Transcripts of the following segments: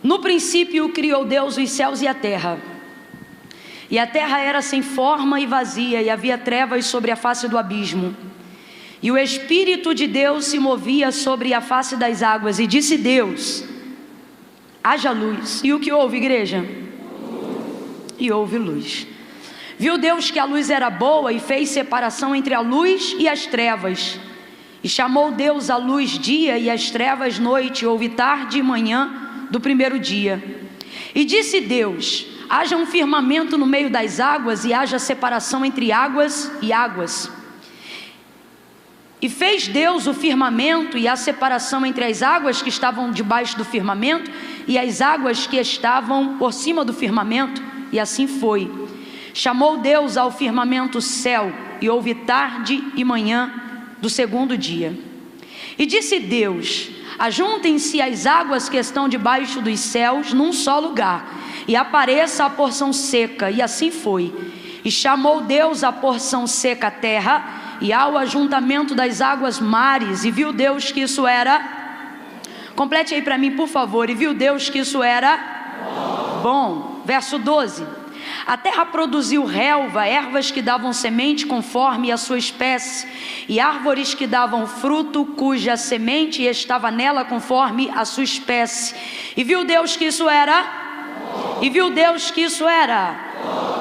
No princípio criou Deus os céus e a terra. E a terra era sem forma e vazia, e havia trevas sobre a face do abismo. E o Espírito de Deus se movia sobre a face das águas. E disse Deus: haja luz. E o que houve, igreja? E houve luz. Viu Deus que a luz era boa, e fez separação entre a luz e as trevas. E chamou Deus a luz dia, e as trevas noite. Houve tarde e manhã do primeiro dia. E disse Deus: haja um firmamento no meio das águas, e haja separação entre águas e águas. E fez Deus o firmamento e a separação entre as águas que estavam debaixo do firmamento e as águas que estavam por cima do firmamento, e assim foi. Chamou Deus ao firmamento céu, e houve tarde e manhã do segundo dia. E disse Deus: ajuntem-se as águas que estão debaixo dos céus num só lugar, e apareça a porção seca. E assim foi. E chamou Deus a porção seca terra, e ao ajuntamento das águas mares. E viu Deus que isso era... Complete aí para mim, por favor. E viu Deus que isso era bom. Verso 12. A terra produziu relva, ervas que davam semente conforme a sua espécie, e árvores que davam fruto, cuja semente estava nela conforme a sua espécie. E viu Deus que isso era... E viu Deus que isso era...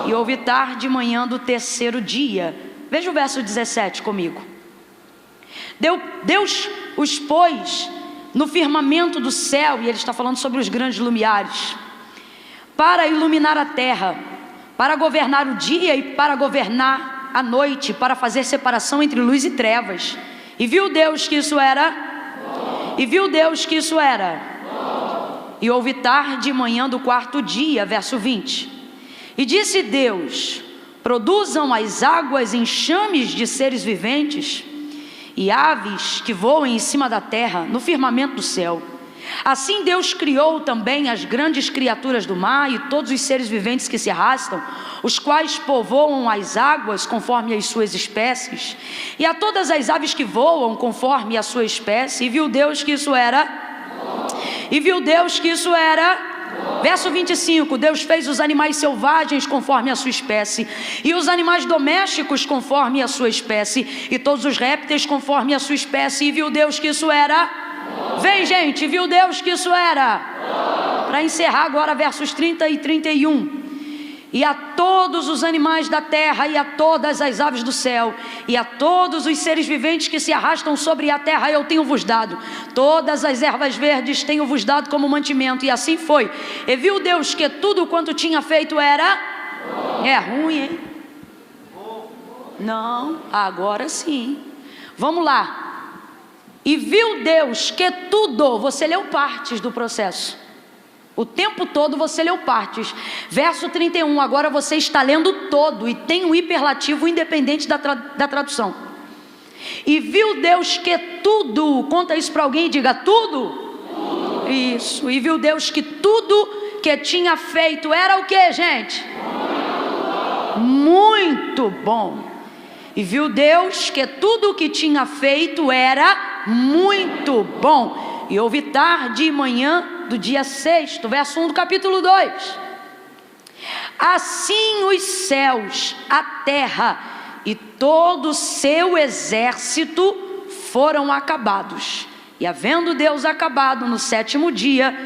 E houve tarde e manhã do terceiro dia. Veja o verso 17 comigo. Deus os pôs no firmamento do céu, e ele está falando sobre os grandes lumiares, para iluminar a terra, para governar o dia e para governar a noite, para fazer separação entre luz e trevas. E viu Deus que isso era... E viu Deus que isso era... E houve tarde e manhã do quarto dia. Verso 20. E disse Deus: produzam as águas enxames de seres viventes, e aves que voem em cima da terra, no firmamento do céu. Assim Deus criou também as grandes criaturas do mar, e todos os seres viventes que se arrastam, os quais povoam as águas conforme as suas espécies, e a todas as aves que voam conforme a sua espécie. E viu Deus que isso era... E viu Deus que isso era... Verso 25. Deus fez os animais selvagens conforme a sua espécie, e os animais domésticos conforme a sua espécie, e todos os répteis conforme a sua espécie. E viu Deus que isso era... Vem, gente, viu Deus que isso era... Para encerrar agora, versos 30 e 31. E a todos os animais da terra, e a todas as aves do céu, e a todos os seres viventes que se arrastam sobre a terra, eu tenho vos dado. Todas as ervas verdes tenho vos dado como mantimento. E assim foi. E viu Deus que tudo quanto tinha feito era... É ruim, hein? Não, agora sim. Vamos lá. E viu Deus que tudo... Você leu partes do processo. O tempo todo você leu partes. Verso 31, agora você está lendo todo, e tem um hiperlativo independente da tradução. E viu Deus que tudo... Conta isso para alguém e diga: tudo? Isso. E viu Deus que tudo que tinha feito era o que, gente? Muito bom. E viu Deus que tudo que tinha feito era muito bom. E houve tarde e manhã do dia sexto. Verso 1 do capítulo 2. Assim os céus, a terra e todo o seu exército foram acabados. E havendo Deus acabado no sétimo dia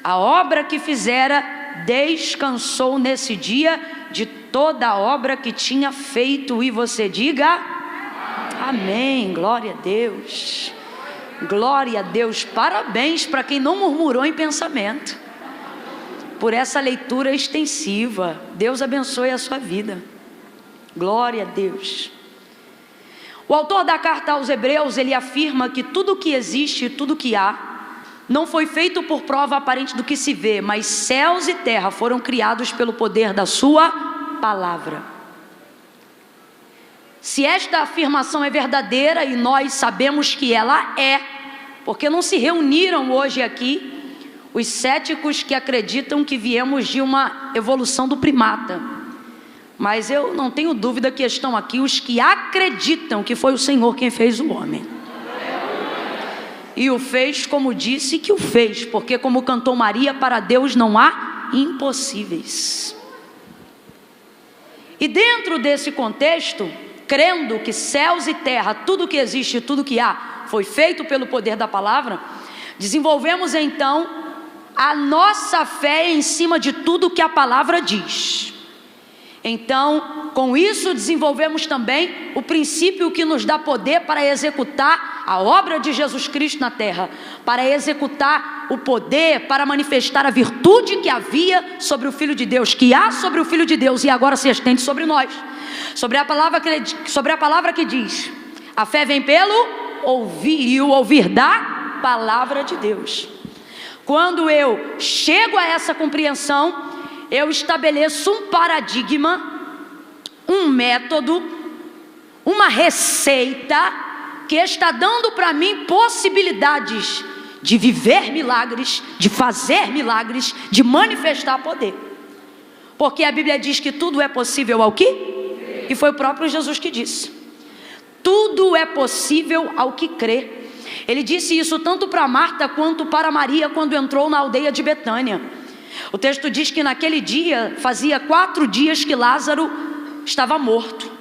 a obra que fizera, descansou nesse dia de toda a obra que tinha feito. E você diga amém. Glória a Deus. Glória a Deus. Parabéns para quem não murmurou em pensamento por essa leitura extensiva. Deus abençoe a sua vida. Glória a Deus. O autor da carta aos Hebreus, ele afirma que tudo que existe e tudo que há não foi feito por prova aparente do que se vê, mas céus e terra foram criados pelo poder da sua palavra. Se esta afirmação é verdadeira, e nós sabemos que ela é, porque não se reuniram hoje aqui os céticos que acreditam que viemos de uma evolução do primata, mas eu não tenho dúvida que estão aqui os que acreditam que foi o Senhor quem fez o homem. e o fez como disse que o fez, porque como cantou Maria, para Deus não há impossíveis. E dentro desse contexto, crendo que céus e terra, tudo que existe, tudo que há, foi feito pelo poder da palavra, desenvolvemos então a nossa fé em cima de tudo que a palavra diz. Então, com isso desenvolvemos também o princípio que nos dá poder para executar a obra de Jesus Cristo na terra, para executar o poder, para manifestar a virtude que havia sobre o Filho de Deus, que há sobre o Filho de Deus e agora se estende sobre nós. Sobre a palavra que diz: a fé vem pelo ouvir, e o ouvir da palavra de Deus. Quando eu chego a essa compreensão, eu estabeleço um paradigma, um método, uma receita que está dando para mim possibilidades de viver milagres, de fazer milagres, de manifestar poder. Porque a Bíblia diz que tudo é possível ao que? E foi o próprio Jesus que disse. Tudo é possível ao que crê. Ele disse isso tanto para Marta quanto para Maria quando entrou na aldeia de Betânia. O texto diz que naquele dia, fazia 4 dias que Lázaro estava morto.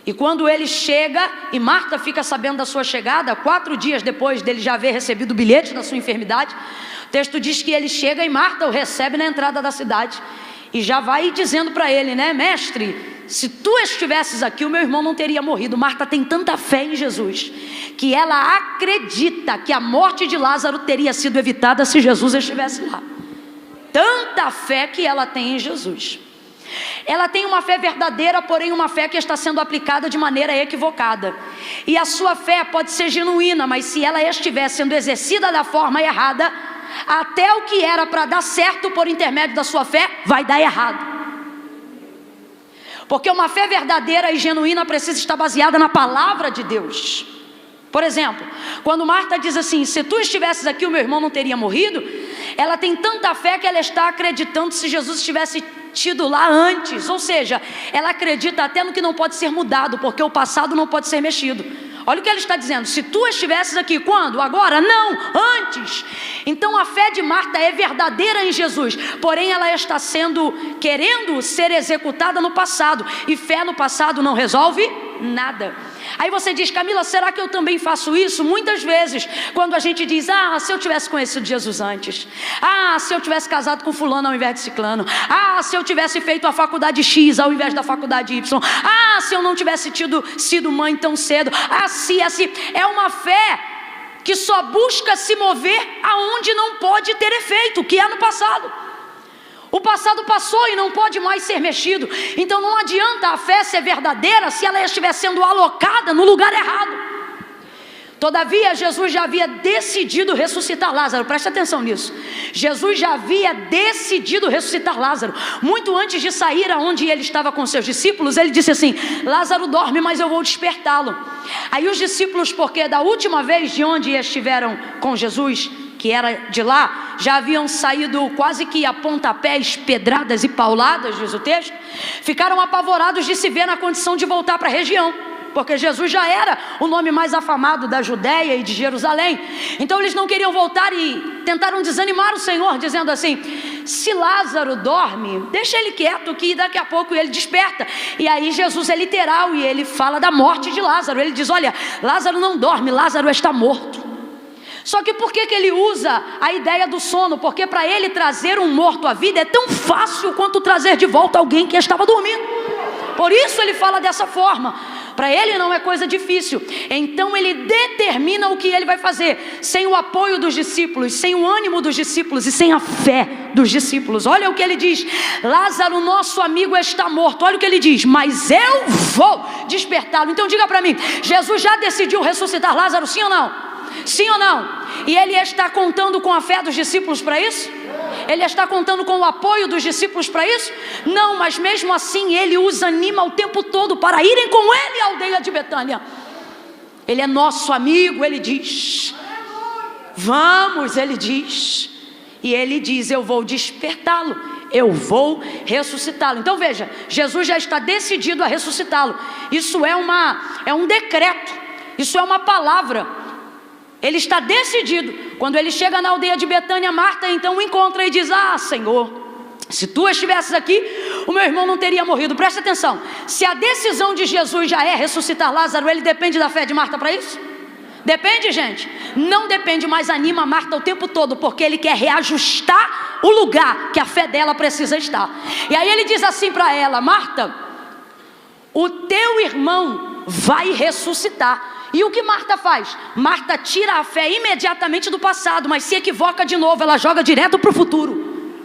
E quando ele chega, e Marta fica sabendo da sua chegada, 4 dias depois dele já haver recebido o bilhete da sua enfermidade, o texto diz que ele chega e Marta o recebe na entrada da cidade. E já vai dizendo para ele, né: mestre, se tu estivesses aqui, o meu irmão não teria morrido. Marta tem tanta fé em Jesus, que ela acredita que a morte de Lázaro teria sido evitada se Jesus estivesse lá. Tanta fé que ela tem em Jesus. Ela tem uma fé verdadeira, porém uma fé que está sendo aplicada de maneira equivocada. E a sua fé pode ser genuína, mas se ela estiver sendo exercida da forma errada, até o que era para dar certo por intermédio da sua fé, vai dar errado. Porque uma fé verdadeira e genuína precisa estar baseada na palavra de Deus. Por exemplo, quando Marta diz assim: se tu estivesses aqui, o meu irmão não teria morrido. Ela tem tanta fé que ela está acreditando se Jesus estivesse tido lá antes. Ou seja, ela acredita até no que não pode ser mudado, porque o passado não pode ser mexido. Olha o que ela está dizendo: se tu estivesses aqui, quando? Agora? Não, antes. Então a fé de Marta é verdadeira em Jesus, porém ela está querendo ser executada no passado, e fé no passado não resolve nada. Aí você diz: Camila, será que eu também faço isso? Muitas vezes, quando a gente diz: se eu tivesse conhecido Jesus antes, se eu tivesse casado com fulano ao invés de ciclano, se eu tivesse feito a faculdade X ao invés da faculdade Y, se eu não tivesse sido mãe tão cedo, é uma fé que só busca se mover aonde não pode ter efeito, que é no passado. O passado passou e não pode mais ser mexido. Então não adianta a fé ser verdadeira se ela estiver sendo alocada no lugar errado. Todavia, Jesus já havia decidido ressuscitar Lázaro. Preste atenção nisso. Jesus já havia decidido ressuscitar Lázaro. Muito antes de sair aonde ele estava com seus discípulos, ele disse assim: Lázaro dorme, mas eu vou despertá-lo. Aí os discípulos, porque da última vez de onde estiveram com Jesus, que era de lá, já haviam saído quase que a pontapés, pedradas e pauladas, diz o texto, ficaram apavorados de se ver na condição de voltar para a região, porque Jesus já era o nome mais afamado da Judéia e de Jerusalém. Então eles não queriam voltar e tentaram desanimar o Senhor, dizendo assim: se Lázaro dorme, deixa ele quieto que daqui a pouco ele desperta. E aí Jesus é literal e ele fala da morte de Lázaro. Ele diz: olha, Lázaro não dorme, Lázaro está morto. Só que por que ele usa a ideia do sono? Porque para ele trazer um morto à vida é tão fácil quanto trazer de volta alguém que estava dormindo. Por isso ele fala dessa forma. Para ele não é coisa difícil. Então ele determina o que ele vai fazer, sem o apoio dos discípulos, sem o ânimo dos discípulos e sem a fé dos discípulos. Olha o que ele diz: Lázaro, nosso amigo, está morto. Olha o que ele diz: mas eu vou despertá-lo. Então diga para mim, Jesus já decidiu ressuscitar Lázaro, sim ou não? Sim ou não? E ele está contando com a fé dos discípulos para isso? Ele está contando com o apoio dos discípulos para isso? Não, mas mesmo assim ele os anima o tempo todo para irem com ele à aldeia de Betânia. Ele é nosso amigo, ele diz. Vamos, ele diz. E ele diz: eu vou despertá-lo, eu vou ressuscitá-lo. Então veja, Jesus já está decidido a ressuscitá-lo. Isso é um decreto, isso é uma palavra. Ele está decidido. Quando ele chega na aldeia de Betânia, Marta então o encontra e diz: ah, Senhor, se tu estivesses aqui, o meu irmão não teria morrido. Presta atenção, se a decisão de Jesus já é ressuscitar Lázaro, ele depende da fé de Marta para isso? Depende, gente? Não depende, mas anima Marta o tempo todo, porque ele quer reajustar o lugar que a fé dela precisa estar. E aí ele diz assim para ela: Marta, o teu irmão vai ressuscitar. E o que Marta faz? Marta tira a fé imediatamente do passado, mas se equivoca de novo, ela joga direto para o futuro.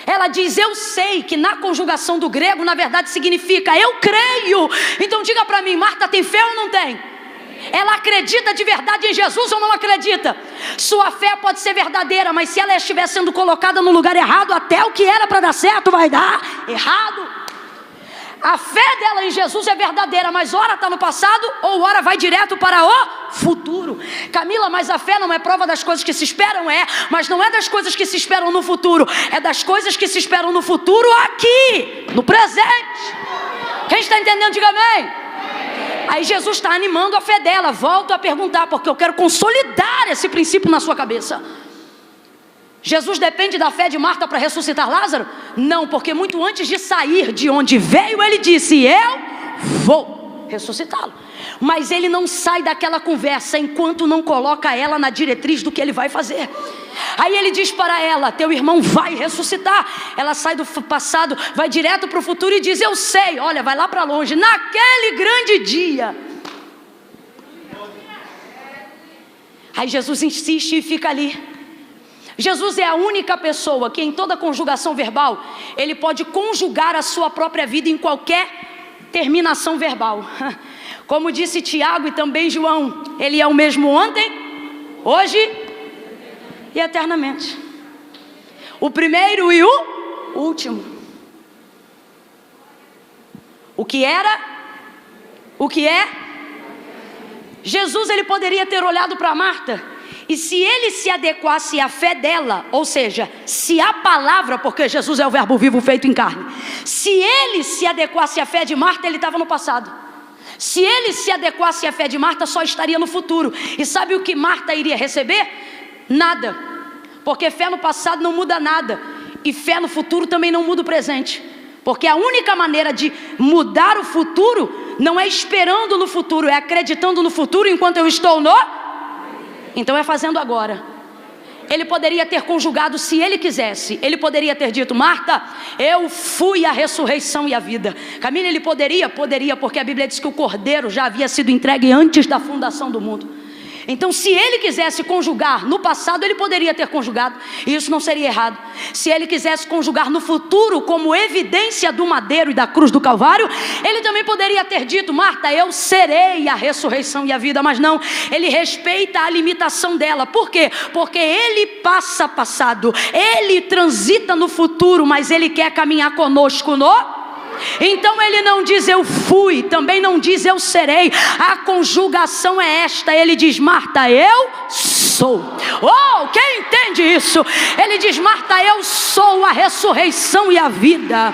Ela diz: eu sei, que na conjugação do grego, na verdade significa eu creio. Então diga para mim, Marta tem fé ou não tem? Ela acredita de verdade em Jesus ou não acredita? Sua fé pode ser verdadeira, mas se ela estiver sendo colocada no lugar errado, até o que era para dar certo vai dar errado. A fé dela em Jesus é verdadeira, mas ora está no passado ou ora vai direto para o futuro. Camila, mas a fé não é prova das coisas que se esperam? É, mas não é das coisas que se esperam no futuro, é das coisas que se esperam no futuro aqui, no presente. Quem está entendendo, diga amém. Aí Jesus está animando a fé dela. Volto a perguntar, porque eu quero consolidar esse princípio na sua cabeça. Jesus depende da fé de Marta para ressuscitar Lázaro? Não, porque muito antes de sair de onde veio, ele disse: eu vou ressuscitá-lo. Mas ele não sai daquela conversa enquanto não coloca ela na diretriz do que ele vai fazer. Aí ele diz para ela: teu irmão vai ressuscitar. Ela sai do passado, vai direto para o futuro e diz: eu sei, olha, vai lá para longe, naquele grande dia. Aí Jesus insiste e fica ali. Jesus é a única pessoa que em toda conjugação verbal, ele pode conjugar a sua própria vida em qualquer terminação verbal. Como disse Tiago e também João, ele é o mesmo ontem, hoje e eternamente. O primeiro e o último. O que era, o que é. Jesus, ele poderia ter olhado para Marta, e se ele se adequasse à fé dela, ou seja, se a palavra, porque Jesus é o verbo vivo feito em carne, se ele se adequasse à fé de Marta, ele estava no passado. Se ele se adequasse à fé de Marta, só estaria no futuro. E sabe o que Marta iria receber? Nada. Porque fé no passado não muda nada, e fé no futuro também não muda o presente. Porque a única maneira de mudar o futuro não é esperando no futuro, é acreditando no futuro enquanto eu estou no... Então é fazendo agora. Ele poderia ter conjugado se ele quisesse. Ele poderia ter dito: Marta, eu fui a ressurreição e a vida. Camila, ele poderia? Poderia, porque a Bíblia diz que o cordeiro já havia sido entregue antes da fundação do mundo. Então se ele quisesse conjugar no passado, ele poderia ter conjugado, e isso não seria errado. Se ele quisesse conjugar no futuro como evidência do madeiro e da cruz do Calvário, ele também poderia ter dito: Marta, eu serei a ressurreição e a vida. Mas não, ele respeita a limitação dela. Por quê? Porque ele passa passado, ele transita no futuro, mas ele quer caminhar conosco no... Então ele não diz eu fui, também não diz eu serei. A conjugação é esta. Ele diz: Marta, eu sou. Oh, quem entende isso? Ele diz: Marta, eu sou a ressurreição e a vida.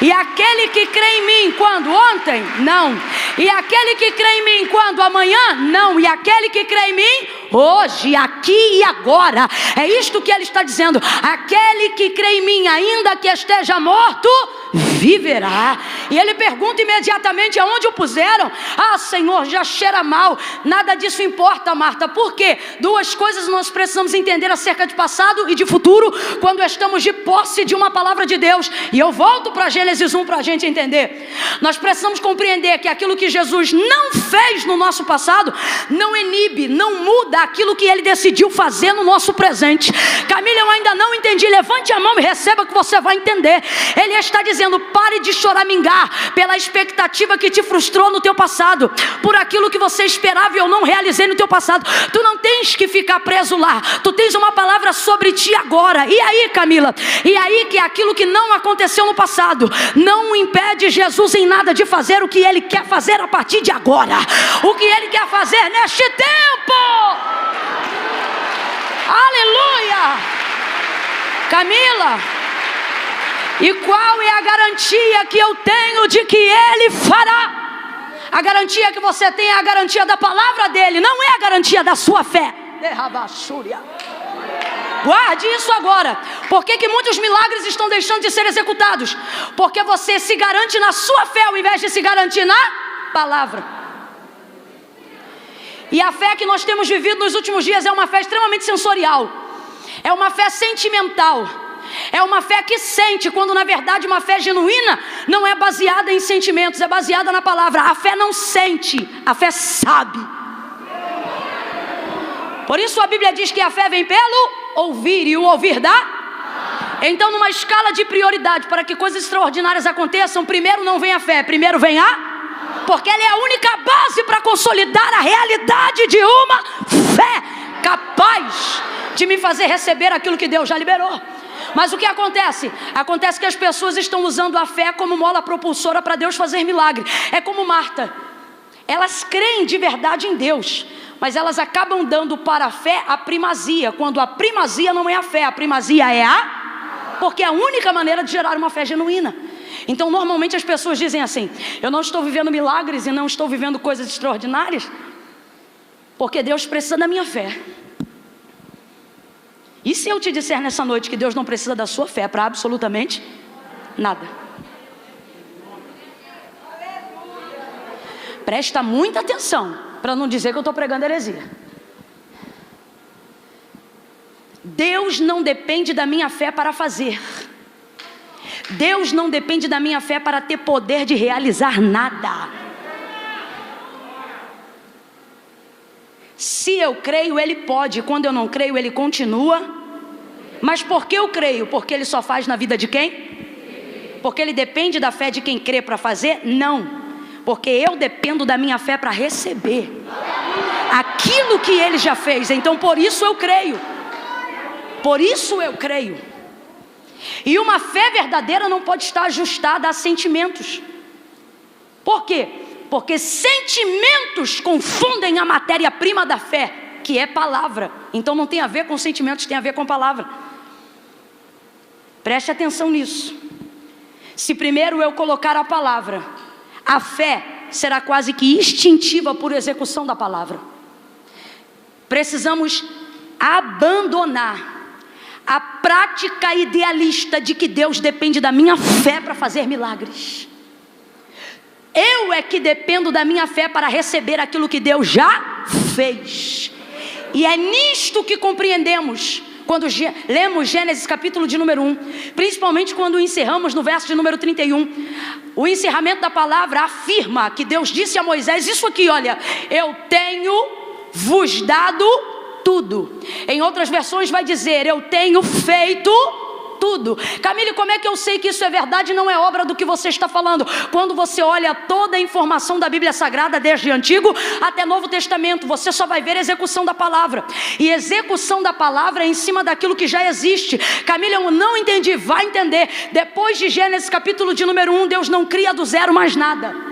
E aquele que crê em mim quando? Ontem? Não. E aquele que crê em mim quando? Amanhã? Não. E aquele que crê em mim hoje, aqui e agora. É isto que ele está dizendo. Aquele que crê em mim, ainda que esteja morto, viverá. E ele pergunta imediatamente: aonde o puseram? Ah, Senhor, já cheira mal. Nada disso importa, Marta. Por quê? Duas coisas nós precisamos entender acerca de passado e de futuro quando estamos de posse de uma palavra de Deus. E eu volto para Gênesis 1 para a gente entender. Nós precisamos compreender que aquilo que Jesus não fez no nosso passado não inibe, não muda aquilo que ele decidiu fazer no nosso presente. Camila, eu ainda não entendi. Levante a mão e receba que você vai entender. Ele está dizendo: pare de choramingar pela expectativa que te frustrou no teu passado, por aquilo que você esperava e eu não realizei no teu passado. Tu não tens que ficar preso lá. Tu tens uma palavra sobre ti agora. E aí, Camila? E aí que aquilo que não aconteceu no passado não impede Jesus em nada de fazer o que ele quer fazer a partir de agora. O que ele quer fazer neste tempo. Aleluia! Camila, e qual é a garantia que eu tenho de que ele fará? A garantia que você tem é a garantia da palavra dele, não é a garantia da sua fé. Guarde isso agora. Por que muitos milagres estão deixando de ser executados? Porque você se garante na sua fé ao invés de se garantir na palavra. E a fé que nós temos vivido nos últimos dias é uma fé extremamente sensorial. É uma fé sentimental. É uma fé que sente, quando na verdade uma fé genuína não é baseada em sentimentos, é baseada na palavra. A fé não sente, a fé sabe. Por isso a Bíblia diz que a fé vem pelo ouvir, e o ouvir dá. Então, numa escala de prioridade, para que coisas extraordinárias aconteçam, primeiro não vem a fé, primeiro vem porque ela é a única base para consolidar a realidade de uma fé capaz de me fazer receber aquilo que Deus já liberou. Mas o que acontece? Acontece que as pessoas estão usando a fé como mola propulsora para Deus fazer milagre. É como Marta. Elas creem de verdade em Deus, mas elas acabam dando para a fé a primazia, quando a primazia não é a fé, a primazia é porque é a única maneira de gerar uma fé genuína. Então normalmente as pessoas dizem assim: eu não estou vivendo milagres e não estou vivendo coisas extraordinárias porque Deus precisa da minha fé. E se eu te disser nessa noite que Deus não precisa da sua fé para absolutamente nada? Presta muita atenção, para não dizer que eu estou pregando heresia. Deus não depende da minha fé para fazer. Deus não depende da minha fé para ter poder de realizar nada. Se eu creio, Ele pode. Quando eu não creio, Ele continua. Mas por que eu creio? Porque Ele só faz na vida de quem? Porque Ele depende da fé de quem crê para fazer? Não. Porque eu dependo da minha fé para receber aquilo que Ele já fez. Então por isso eu creio. Por isso eu creio. E uma fé verdadeira não pode estar ajustada a sentimentos. Por quê? Porque sentimentos confundem a matéria-prima da fé, que é palavra. Então não tem a ver com sentimentos, tem a ver com palavra. Preste atenção nisso. Se primeiro eu colocar a palavra, a fé será quase que instintiva por execução da palavra. Precisamos abandonar a prática idealista de que Deus depende da minha fé para fazer milagres. Eu é que dependo da minha fé para receber aquilo que Deus já fez. E é nisto que compreendemos quando lemos Gênesis capítulo de número 1, principalmente quando encerramos no verso de número 31. O encerramento da palavra afirma que Deus disse a Moisés isso aqui, olha: eu tenho vos dado tudo. Em outras versões vai dizer: eu tenho feito tudo. Camille, como é que eu sei que isso é verdade e não é obra do que você está falando? Quando você olha toda a informação da Bíblia Sagrada, desde Antigo até Novo Testamento, você só vai ver execução da palavra. E execução da palavra é em cima daquilo que já existe. Camille, eu não entendi. Vai entender. Depois de Gênesis capítulo de número 1, Deus não cria do zero mais nada.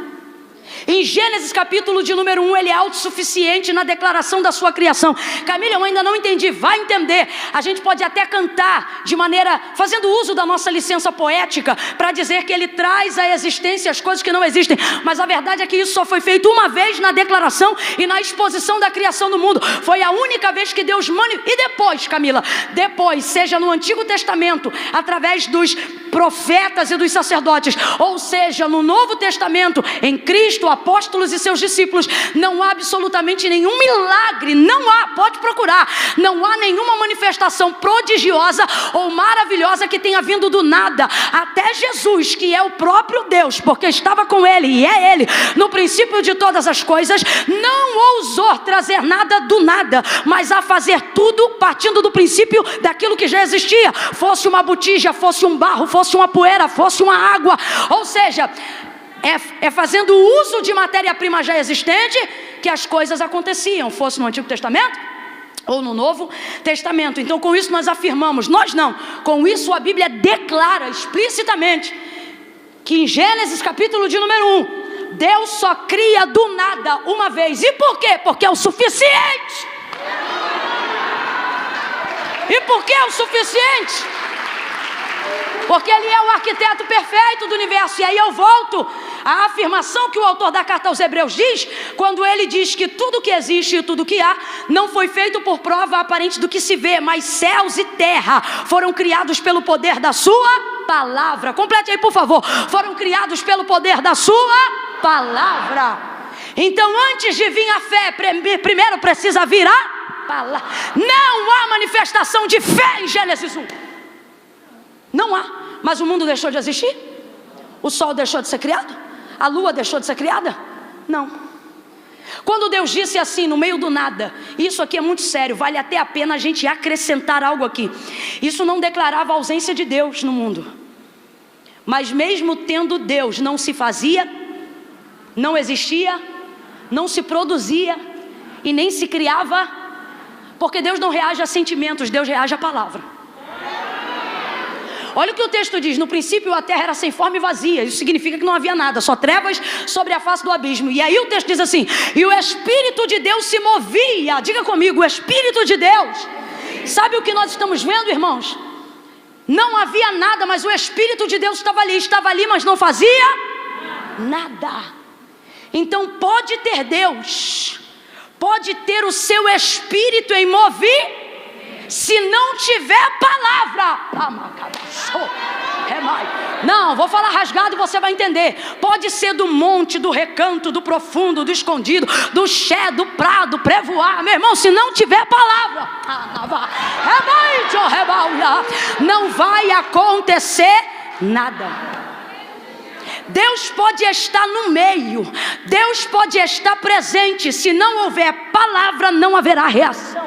Em Gênesis capítulo de número 1, Ele é autossuficiente na declaração da sua criação. Camila, eu ainda não entendi. Vai entender. A gente pode até cantar de maneira, fazendo uso da nossa licença poética, para dizer que Ele traz à existência as coisas que não existem. Mas a verdade é que isso só foi feito uma vez na declaração e na exposição da criação do mundo. Foi a única vez que Deus E depois, Camila, depois, seja no Antigo Testamento, através dos profetas e dos sacerdotes, ou seja, no Novo Testamento, em Cristo, apóstolos e seus discípulos, não há absolutamente nenhum milagre, não há, pode procurar, não há nenhuma manifestação prodigiosa ou maravilhosa que tenha vindo do nada. Até Jesus, que é o próprio Deus, porque estava com Ele e é Ele no princípio de todas as coisas, não ousou trazer nada do nada, mas a fazer tudo partindo do princípio daquilo que já existia, fosse uma botija, fosse um barro, fosse uma poeira, fosse uma água. Ou seja, é fazendo uso de matéria-prima já existente que as coisas aconteciam, fosse no Antigo Testamento ou no Novo Testamento. Então com isso nós afirmamos, nós não, com isso a Bíblia declara explicitamente que em Gênesis capítulo de número 1, Deus só cria do nada uma vez. E por quê? Porque é o suficiente. E por que é o suficiente? Porque Ele é o arquiteto perfeito do universo. E aí eu volto A afirmação que o autor da carta aos Hebreus diz, quando ele diz que tudo que existe e tudo que há, não foi feito por prova aparente do que se vê, mas céus e terra foram criados pelo poder da sua palavra. Complete aí, por favor. Foram criados pelo poder da sua palavra. Então, antes de vir a fé, primeiro precisa vir a palavra. Não há manifestação de fé em Gênesis 1. Não há. Mas o mundo deixou de existir? O sol deixou de ser criado? A lua deixou de ser criada? Não. Quando Deus disse assim, no meio do nada, isso aqui é muito sério, vale até a pena a gente acrescentar algo aqui. Isso não declarava a ausência de Deus no mundo. Mas mesmo tendo Deus, não se fazia, não existia, não se produzia e nem se criava, porque Deus não reage a sentimentos, Deus reage à palavra. Olha o que o texto diz: no princípio a terra era sem forma e vazia. Isso significa que não havia nada, só trevas sobre a face do abismo. E aí o texto diz assim: e o Espírito de Deus se movia. Diga comigo, o Espírito de Deus. Sabe o que nós estamos vendo, irmãos? Não havia nada, mas o Espírito de Deus estava ali, mas não fazia nada. Então pode ter Deus, pode ter o seu Espírito em mover, se não tiver palavra. Não, vou falar rasgado e você vai entender. Pode ser do monte, do recanto, do profundo, do escondido, do ché, do prado, prevoar. Meu irmão, se não tiver palavra, não vai acontecer nada. Deus pode estar no meio, Deus pode estar presente. Se não houver palavra, não haverá reação.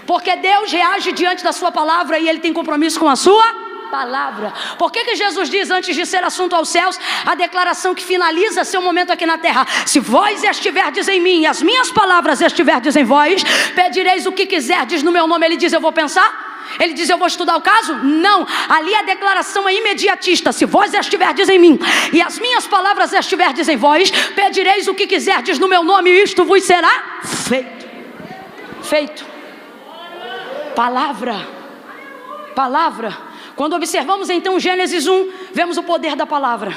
Porque Deus reage diante da sua palavra e Ele tem compromisso com a sua palavra. Por que Jesus diz, antes de ser assunto aos céus, a declaração que finaliza seu momento aqui na terra: se vós estiverdes em mim e as minhas palavras estiverdes em vós, pedireis o que quiserdes no meu nome. Ele diz, eu vou pensar? Ele diz, eu vou estudar o caso? Não, ali a declaração é imediatista: se vós estiverdes em mim e as minhas palavras estiverdes em vós, pedireis o que quiserdes no meu nome e isto vos será feito. Feito. Palavra. Quando observamos então Gênesis 1, vemos o poder da palavra.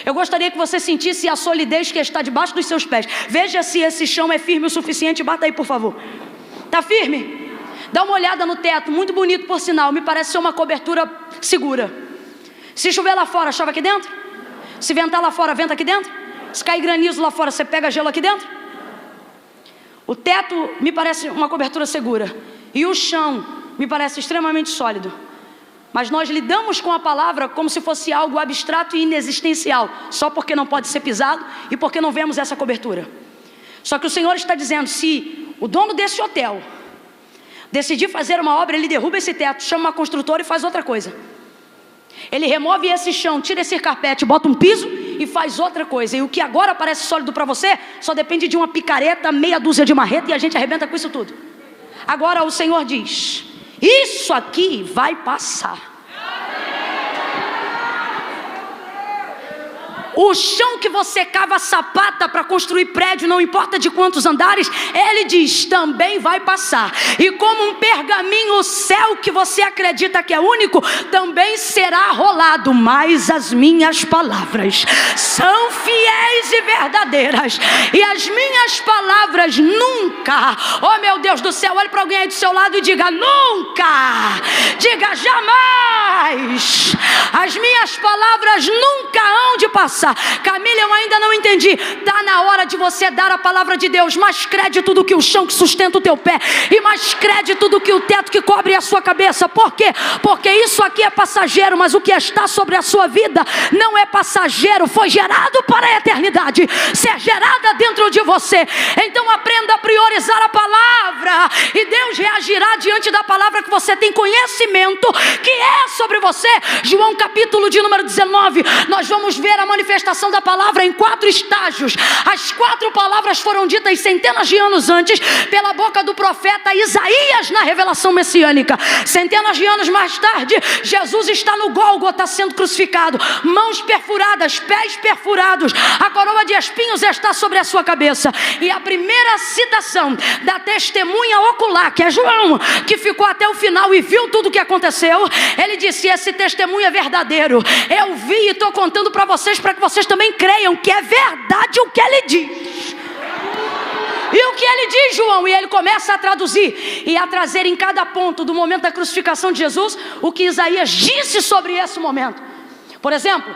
Eu gostaria que você sentisse a solidez que está debaixo dos seus pés. Veja se esse chão é firme o suficiente. Bata aí, por favor. Está firme? Dá uma olhada no teto, muito bonito por sinal. Me parece ser uma cobertura segura. Se chover lá fora, chove aqui dentro? Se ventar lá fora, venta aqui dentro? Se cair granizo lá fora, você pega gelo aqui dentro? O teto me parece uma cobertura segura. E o chão me parece extremamente sólido. Mas nós lidamos com a palavra como se fosse algo abstrato e inexistencial, só porque não pode ser pisado e porque não vemos essa cobertura. Só que o Senhor está dizendo, se o dono desse hotel decidir fazer uma obra, ele derruba esse teto, chama uma construtora e faz outra coisa. Ele remove esse chão, tira esse carpete, bota um piso e faz outra coisa. E o que agora parece sólido para você, só depende de uma picareta, meia dúzia de marreta, e a gente arrebenta com isso tudo. Agora o Senhor diz, isso aqui vai passar. O chão que você cava sapata para construir prédio, não importa de quantos andares, Ele diz, também vai passar. E como um pergaminho, o céu que você acredita que é único, também será rolado. Mas as minhas palavras são fiéis e verdadeiras. E as minhas palavras nunca, oh meu Deus do céu, olhe para alguém aí do seu lado e diga, nunca. Diga, jamais. As minhas palavras nunca hão de passar. Camila, eu ainda não entendi. Está na hora de você dar a palavra de Deus. Mais crédito do que o chão que sustenta o teu pé, e mais crédito do que o teto que cobre a sua cabeça. Por quê? Porque isso aqui é passageiro, mas o que está sobre a sua vida não é passageiro. Foi gerado para a eternidade, ser gerada dentro de você. Então aprenda a priorizar a palavra, e Deus reagirá diante da palavra que você tem conhecimento que é sobre você. João capítulo de número 19, nós vamos ver a manifestação da palavra em 4 estágios. As 4 palavras foram ditas centenas de anos antes pela boca do profeta Isaías na revelação messiânica. Centenas de anos mais tarde, Jesus está no Gólgota sendo crucificado, mãos perfuradas, pés perfurados, a coroa de espinhos está sobre a sua cabeça. E a primeira citação da testemunha ocular, que é João, que ficou até o final e viu tudo que aconteceu. Ele disse: esse testemunho é verdadeiro. Eu vi e estou contando para vocês que também creiam que é verdade o que ele diz. E o que ele diz, João? E ele começa a traduzir e a trazer em cada ponto do momento da crucificação de Jesus o que Isaías disse sobre esse momento. Por exemplo,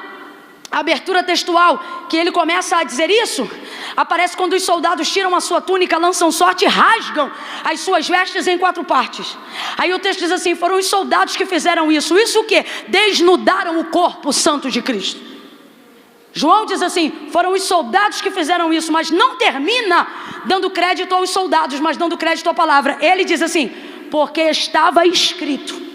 a abertura textual, que ele começa a dizer isso, aparece quando os soldados tiram a sua túnica, lançam sorte e rasgam as suas vestes em 4 partes. Aí o texto diz assim: foram os soldados que fizeram isso. Isso o quê? Desnudaram o corpo santo de Cristo. João diz assim: foram os soldados que fizeram isso, mas não termina dando crédito aos soldados, mas dando crédito à palavra. Ele diz assim: porque estava escrito.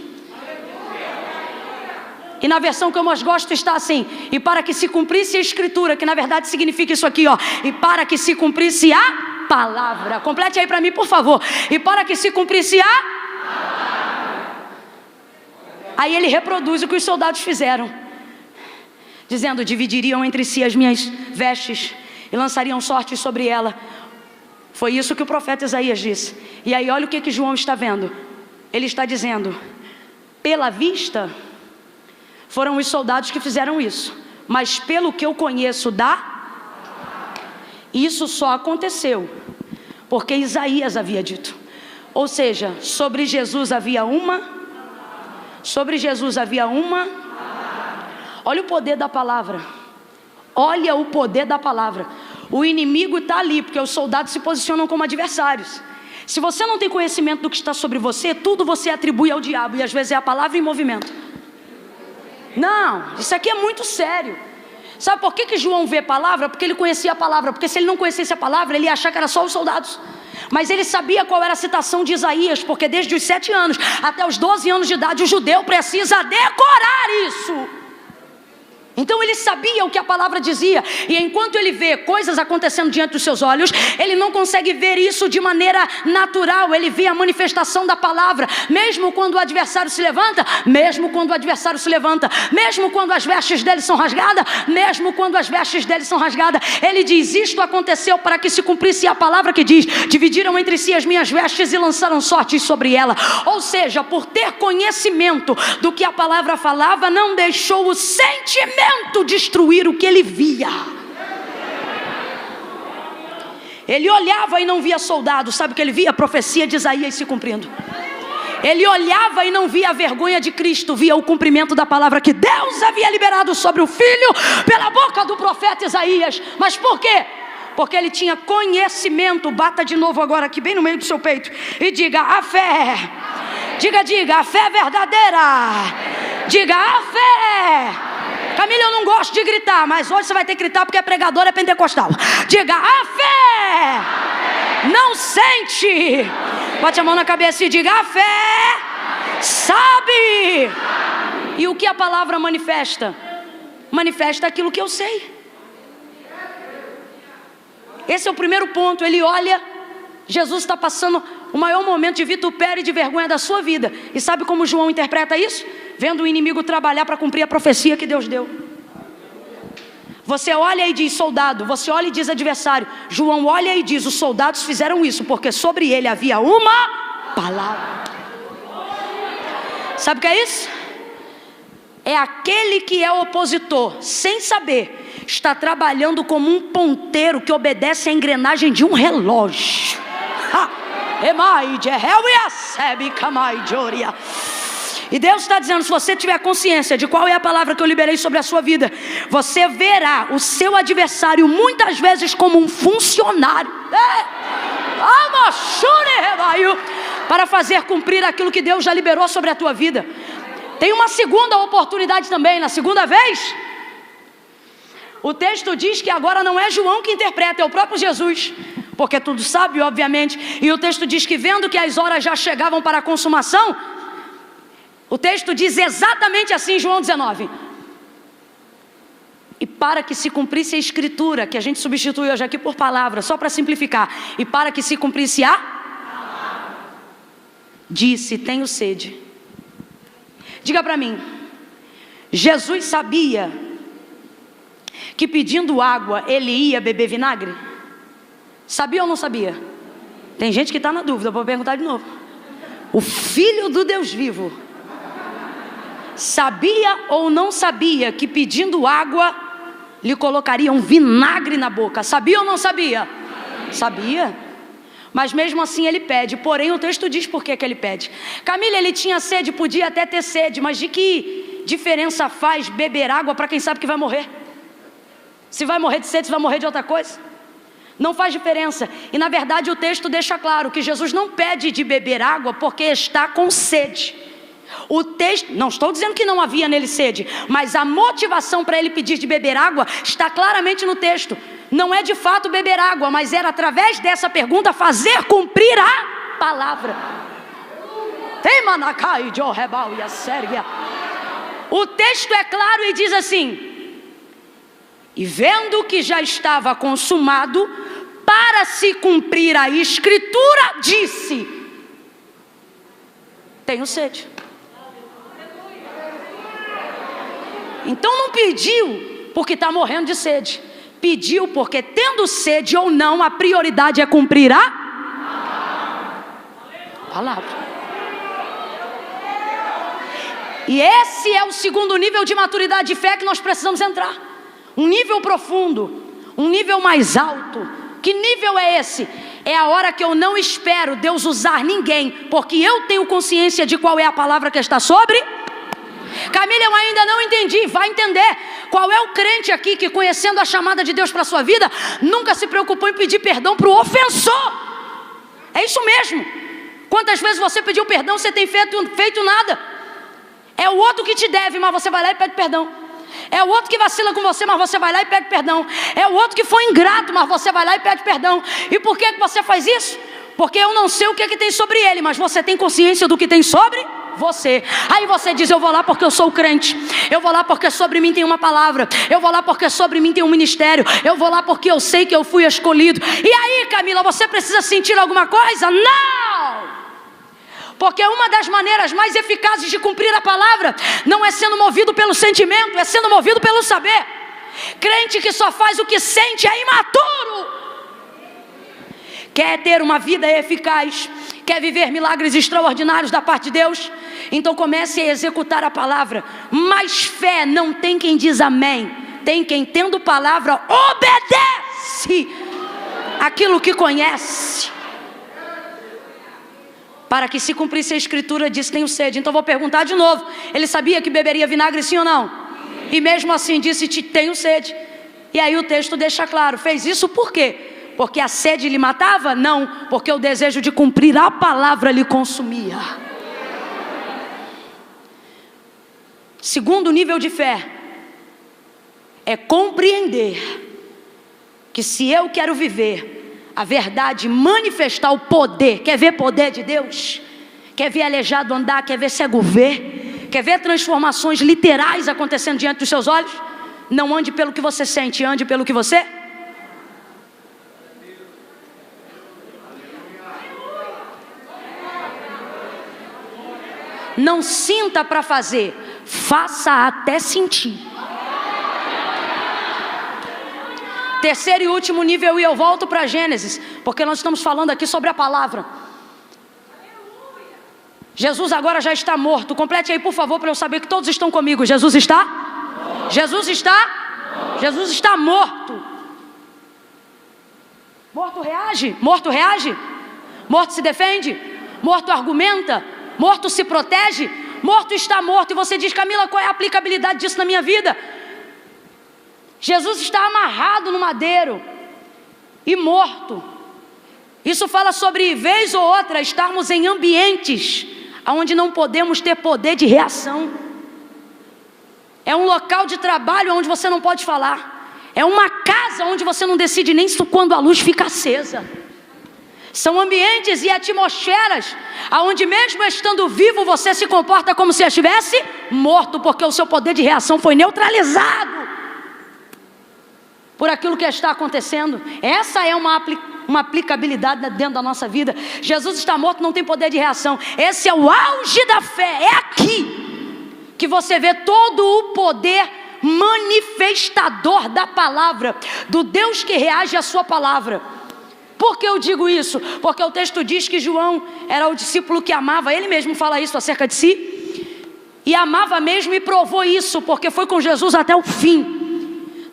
E na versão que eu mais gosto está assim: e para que se cumprisse a escritura, que na verdade significa isso aqui, ó. E para que se cumprisse a palavra. Complete aí para mim, por favor. E para que se cumprisse a palavra. Aí ele reproduz o que os soldados fizeram, dizendo: dividiriam entre si as minhas vestes e lançariam sortes sobre ela. Foi isso que o profeta Isaías disse. E aí olha o que João está vendo. Ele está dizendo: pela vista foram os soldados que fizeram isso, mas pelo que eu conheço isso só aconteceu porque Isaías havia dito. Ou seja, sobre Jesus havia uma. Olha o poder da palavra. Olha o poder da palavra. O inimigo está ali, porque os soldados se posicionam como adversários. Se você não tem conhecimento do que está sobre você, tudo você atribui ao diabo, e às vezes é a palavra em movimento. Não, isso aqui é muito sério. Sabe por que João vê palavra? Porque ele conhecia a palavra. Porque se ele não conhecesse a palavra, ele ia achar que era só os soldados. Mas ele sabia qual era a citação de Isaías, porque desde os 7 anos até os 12 anos de idade, o judeu precisa decorar isso. Então ele sabia o que a palavra dizia. E enquanto ele vê coisas acontecendo diante dos seus olhos, ele não consegue ver isso de maneira natural. Ele vê a manifestação da palavra. Mesmo quando o adversário se levanta, mesmo quando as vestes dele são rasgadas, ele diz: isto aconteceu para que se cumprisse a palavra que diz: dividiram entre si as minhas vestes e lançaram sortes sobre ela. Ou seja, por ter conhecimento do que a palavra falava, não deixou o sentimento destruir o que ele via. Ele olhava e não via soldados. Sabe o que ele via? A profecia de Isaías se cumprindo. Ele olhava e não via a vergonha de Cristo, via o cumprimento da palavra que Deus havia liberado sobre o Filho pela boca do profeta Isaías. Mas por quê? Porque ele tinha conhecimento. Bata de novo agora aqui bem no meio do seu peito e diga: a fé. Diga, a fé é verdadeira. Diga: a fé. Camila, eu não gosto de gritar, mas hoje você vai ter que gritar porque a pregadora é pentecostal. Diga: a fé não sente. Bate a mão na cabeça e diga: a fé sabe. E o que a palavra manifesta? Manifesta aquilo que eu sei. Esse é o primeiro ponto. Ele olha, Jesus está passando o maior momento de vitupério e de vergonha da sua vida. E sabe como João interpreta isso? Vendo o inimigo trabalhar para cumprir a profecia que Deus deu. Você olha e diz soldado, você olha e diz adversário. João olha e diz: os soldados fizeram isso porque sobre ele havia uma palavra. Sabe o que é isso? É aquele que é opositor, sem saber, está trabalhando como um ponteiro que obedece à engrenagem de um relógio. E Deus está dizendo: se você tiver consciência de qual é a palavra que eu liberei sobre a sua vida, você verá o seu adversário muitas vezes como um funcionário para fazer cumprir aquilo que Deus já liberou sobre a tua vida. Tem uma segunda oportunidade também. Na segunda vez, o texto diz que agora não é João que interpreta, é o próprio Jesus, porque tudo sabe, obviamente. E o texto diz que, vendo que as horas já chegavam para a consumação, o texto diz exatamente assim, João 19: e para que se cumprisse a escritura, que a gente substitui hoje aqui por palavra, só para simplificar, e para que se cumprisse disse: tenho sede. Diga para mim, Jesus sabia que pedindo água ele ia beber vinagre? Sabia ou não sabia? Tem gente que está na dúvida, vou perguntar de novo. O Filho do Deus vivo sabia ou não sabia que pedindo água lhe colocariam vinagre na boca? Sabia ou não sabia? Sabia. Mas mesmo assim ele pede. Porém o texto diz por que ele pede. Camila, ele tinha sede, podia até ter sede, mas de que diferença faz beber água para quem sabe que vai morrer? Se vai morrer de sede, se vai morrer de outra coisa, não faz diferença. E na verdade o texto deixa claro que Jesus não pede de beber água porque está com sede. O texto, não estou dizendo que não havia nele sede, mas a motivação para ele pedir de beber água está claramente no texto. Não é de fato beber água, mas era através dessa pergunta fazer cumprir a palavra. O texto é claro e diz assim: e vendo que já estava consumado, para se cumprir a escritura, disse: tenho sede. Então não pediu porque está morrendo de sede. Pediu porque, tendo sede ou não, a prioridade é cumprir a palavra. E esse é o segundo nível de maturidade de fé que nós precisamos entrar. Um nível profundo, um nível mais alto. Que nível é esse? É a hora que eu não espero Deus usar ninguém, porque eu tenho consciência de qual é a palavra que está sobre. Camila, eu ainda não entendi. Vai entender. Qual é o crente aqui que, conhecendo a chamada de Deus para a sua vida, nunca se preocupou em pedir perdão para o ofensor? É isso mesmo. Quantas vezes você pediu perdão, você tem feito nada? É o outro que te deve, mas você vai lá e pede perdão. É o outro que vacila com você, mas você vai lá e pede perdão. É o outro que foi ingrato, mas você vai lá e pede perdão. E por que você faz isso? Porque eu não sei o que tem sobre ele, mas você tem consciência do que tem sobre você. Aí você diz: eu vou lá porque eu sou crente, eu vou lá porque sobre mim tem uma palavra, eu vou lá porque sobre mim tem um ministério, eu vou lá porque eu sei que eu fui escolhido. E aí, Camila, você precisa sentir alguma coisa? Não! Porque uma das maneiras mais eficazes de cumprir a palavra não é sendo movido pelo sentimento, é sendo movido pelo saber. Crente que só faz o que sente é imaturo. Quer ter uma vida eficaz, quer viver milagres extraordinários da parte de Deus? Então comece a executar a palavra. Mas fé não tem quem diz amém, tem quem, tendo palavra, obedece aquilo que conhece. Para que se cumprisse a escritura, disse: tenho sede. Então vou perguntar de novo: ele sabia que beberia vinagre, sim ou não? E mesmo assim disse: tenho sede. E aí o texto deixa claro: fez isso por quê? Porque a sede lhe matava? Não, porque o desejo de cumprir a palavra lhe consumia. Segundo nível de fé é compreender que se eu quero viver a verdade, manifestar o poder. Quer ver poder de Deus? Quer ver aleijado andar? Quer ver cego ver? Quer ver transformações literais acontecendo diante dos seus olhos? Não ande pelo que você sente, ande pelo que você... Não sinta para fazer, faça até sentir. Terceiro e último nível, e eu volto para Gênesis, porque nós estamos falando aqui sobre a palavra. Jesus agora já está morto. Complete aí, por favor, para eu saber que todos estão comigo. Jesus está? Jesus está? Jesus está morto. Morto reage? Morto reage? Morto se defende? Morto argumenta? Morto se protege? Morto está morto. E você diz: Camila, qual é a aplicabilidade disso na minha vida? Jesus está amarrado no madeiro e morto. Isso fala sobre, vez ou outra, estarmos em ambientes onde não podemos ter poder de reação. É um local de trabalho onde você não pode falar. É uma casa onde você não decide nem quando a luz fica acesa. São ambientes e atmosferas onde, mesmo estando vivo, você se comporta como se estivesse morto, porque o seu poder de reação foi neutralizado por aquilo que está acontecendo. Essa é uma aplicabilidade dentro da nossa vida. Jesus está morto, não tem poder de reação. Esse é o auge da fé. É aqui que você vê todo o poder manifestador da palavra, do Deus que reage à sua palavra. Por que eu digo isso? Porque o texto diz que João era o discípulo que amava. Ele mesmo fala isso acerca de si. E amava mesmo e provou isso, porque foi com Jesus até o fim.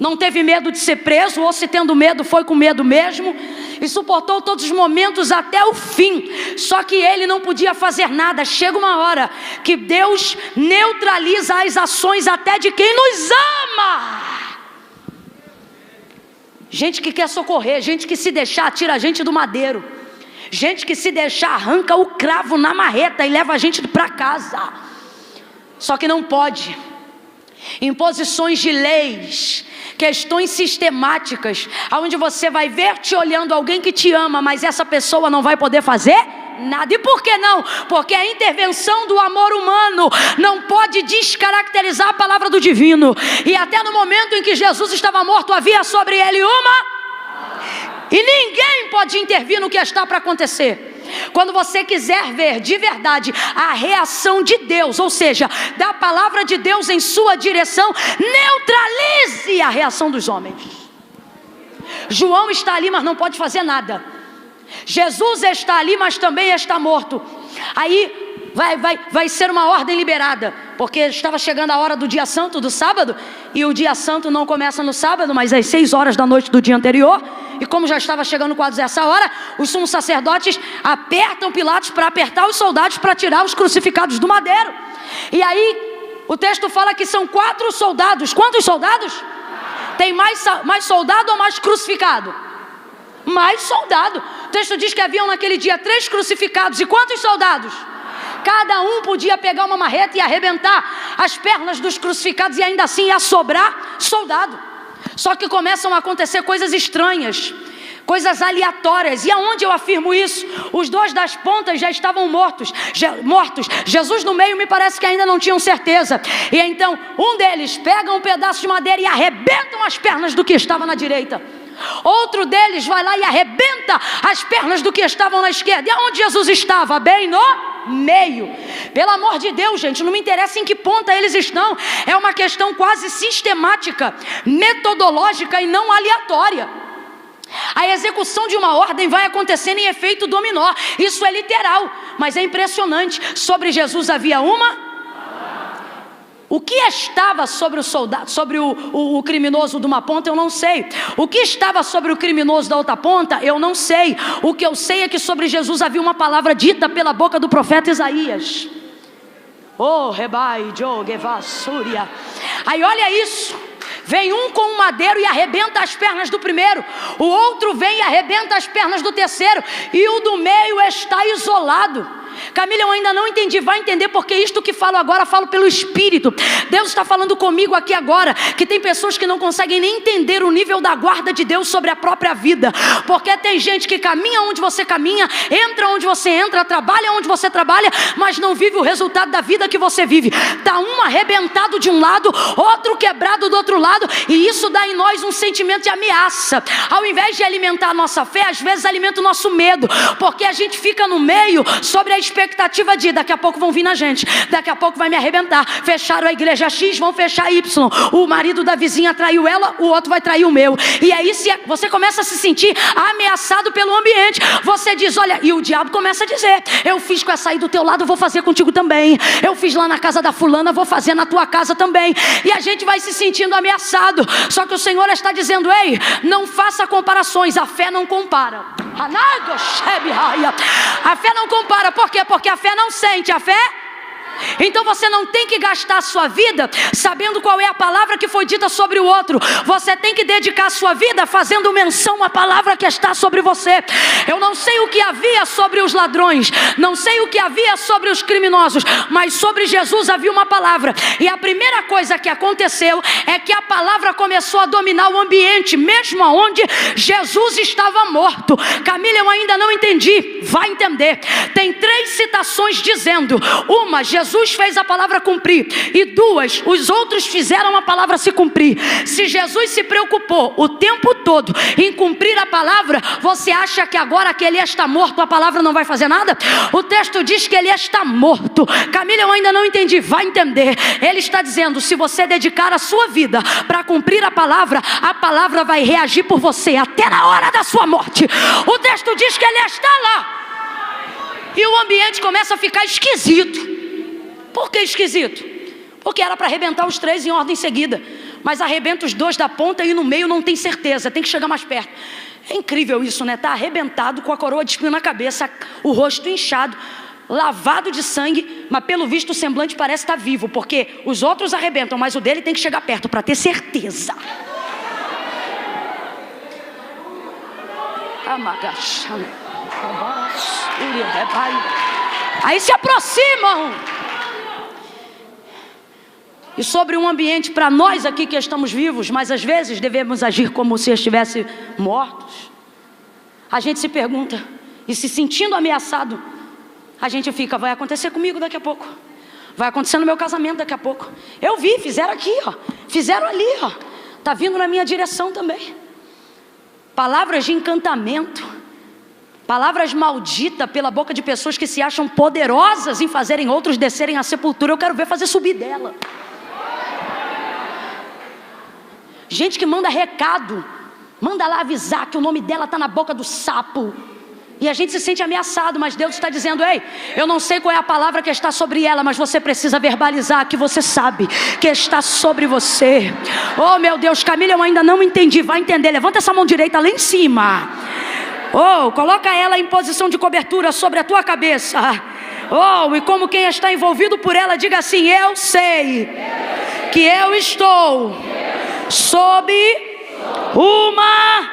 Não teve medo de ser preso, ou se tendo medo, foi com medo mesmo. E suportou todos os momentos até o fim. Só que ele não podia fazer nada. Chega uma hora que Deus neutraliza as ações até de quem nos ama. Gente que quer socorrer, gente que se deixar tira a gente do madeiro. Gente que se deixar arranca o cravo na marreta e leva a gente para casa. Só que não pode. Imposições de leis, questões sistemáticas, onde você vai ver te olhando alguém que te ama, mas essa pessoa não vai poder fazer nada. E por que não? Porque a intervenção do amor humano não pode descaracterizar a palavra do divino. E até no momento em que Jesus estava morto, havia sobre ele uma... E ninguém pode intervir no que está para acontecer. Quando você quiser ver de verdade a reação de Deus, ou seja, da palavra de Deus em sua direção, neutralize a reação dos homens. João está ali, mas não pode fazer nada. Jesus está ali, mas também está morto. Aí vai ser uma ordem liberada, porque estava chegando a hora do dia santo, do sábado, e o dia santo não começa no sábado, mas às 6 horas da noite do dia anterior. E como já estava chegando quase essa hora, os sumos sacerdotes apertam Pilatos para apertar os soldados para tirar os crucificados do madeiro. E aí o texto fala que são 4 soldados. Quantos soldados? Tem mais soldado ou mais crucificado? Mais soldado. O texto diz que haviam naquele dia 3 crucificados. E quantos soldados? Cada um podia pegar uma marreta e arrebentar as pernas dos crucificados, e ainda assim ia sobrar soldado. Só que começam a acontecer coisas estranhas, coisas aleatórias. E aonde eu afirmo isso? Os 2 das pontas já estavam mortos. Jesus no meio, me parece que ainda não tinham certeza. E então um deles pega um pedaço de madeira e arrebentam as pernas do que estava na direita. Outro deles vai lá e arrebenta as pernas do que estavam na esquerda. E aonde Jesus estava? Bem no meio. Pelo amor de Deus, gente, não me interessa em que ponta eles estão. É uma questão quase sistemática, metodológica e não aleatória. A execução de uma ordem vai acontecendo em efeito dominó. Isso é literal, mas é impressionante. Sobre Jesus havia uma... O que estava sobre o soldado, sobre o criminoso de uma ponta, eu não sei. O que estava sobre o criminoso da outra ponta, eu não sei. O que eu sei é que sobre Jesus havia uma palavra dita pela boca do profeta Isaías. Oh, Rebai, Jogeva, Súria. Aí olha isso. Vem um com um madeiro e arrebenta as pernas do primeiro. O outro vem e arrebenta as pernas do terceiro. E o do meio está isolado. Camila, eu ainda não entendi. Vai entender, porque isto que falo agora, falo pelo Espírito. Deus está falando comigo aqui agora, que tem pessoas que não conseguem nem entender o nível da guarda de Deus sobre a própria vida. Porque tem gente que caminha onde você caminha, entra onde você entra, trabalha onde você trabalha, mas não vive o resultado da vida que você vive. Está um arrebentado de um lado, outro quebrado do outro lado, e isso dá em nós um sentimento de ameaça. Ao invés de alimentar a nossa fé, às vezes alimenta o nosso medo, porque a gente fica no meio sobre a expectativa de daqui a pouco vão vir na gente, daqui a pouco vai me arrebentar. Fecharam a igreja X, vão fechar Y. O marido da vizinha traiu ela, o outro vai trair o meu. E aí você começa a se sentir ameaçado pelo ambiente. Você diz, olha, e o diabo começa a dizer, eu fiz com essa aí do teu lado, vou fazer contigo também. Eu fiz lá na casa da fulana, vou fazer na tua casa também. E a gente vai se sentindo ameaçado. Só que o Senhor está dizendo, ei, não faça comparações, a fé não compara. A fé não compara, por quê? Porque a fé não sente, a fé... Então você não tem que gastar a sua vida sabendo qual é a palavra que foi dita sobre o outro. Você tem que dedicar a sua vida fazendo menção à palavra que está sobre você. Eu não sei o que havia sobre os ladrões, não sei o que havia sobre os criminosos, mas sobre Jesus havia uma palavra. E a primeira coisa que aconteceu é que a palavra começou a dominar o ambiente, mesmo onde Jesus estava morto. Camila, eu ainda não entendi. Vai entender. Tem 3 citações dizendo: uma, Jesus fez a palavra cumprir, e 2, os outros fizeram a palavra se cumprir. Se Jesus se preocupou o tempo todo em cumprir a palavra, você acha que agora que ele está morto, a palavra não vai fazer nada? O texto diz que ele está morto. Camila, eu ainda não entendi. Vai entender. Ele está dizendo, se você dedicar a sua vida para cumprir a palavra vai reagir por você até na hora da sua morte. O texto diz que ele está lá, e o ambiente começa a ficar esquisito. Por que esquisito? porque era para arrebentar os 3 em ordem seguida, mas arrebenta os 2 da ponta e no meio não tem certeza, tem que chegar mais perto. É incrível isso, né? Tá arrebentado com a coroa de espinho na cabeça, o rosto inchado, lavado de sangue, mas pelo visto o semblante parece estar vivo, porque os outros arrebentam, mas o dele tem que chegar perto para ter certeza. Aí se aproximam. E sobre um ambiente para nós aqui que estamos vivos, mas às vezes devemos agir como se estivesse mortos. A gente se pergunta, e se sentindo ameaçado, a gente fica, vai acontecer comigo daqui a pouco, vai acontecer no meu casamento daqui a pouco. Eu vi, fizeram aqui, ó, fizeram ali, ó, tá vindo na minha direção também. Palavras de encantamento, palavras malditas pela boca de pessoas que se acham poderosas em fazerem outros descerem à sepultura. Eu quero ver fazer subir dela. Gente que manda recado, manda lá avisar que o nome dela está na boca do sapo. E a gente se sente ameaçado, mas Deus está dizendo, ei, eu não sei qual é a palavra que está sobre ela, mas você precisa verbalizar que você sabe que está sobre você. Oh meu Deus, Camila, eu ainda não entendi, vai entender, levanta essa mão direita lá em cima. Oh, coloca ela em posição de cobertura sobre a tua cabeça. Oh, e como quem está envolvido por ela, diga assim, eu sei que eu estou sob uma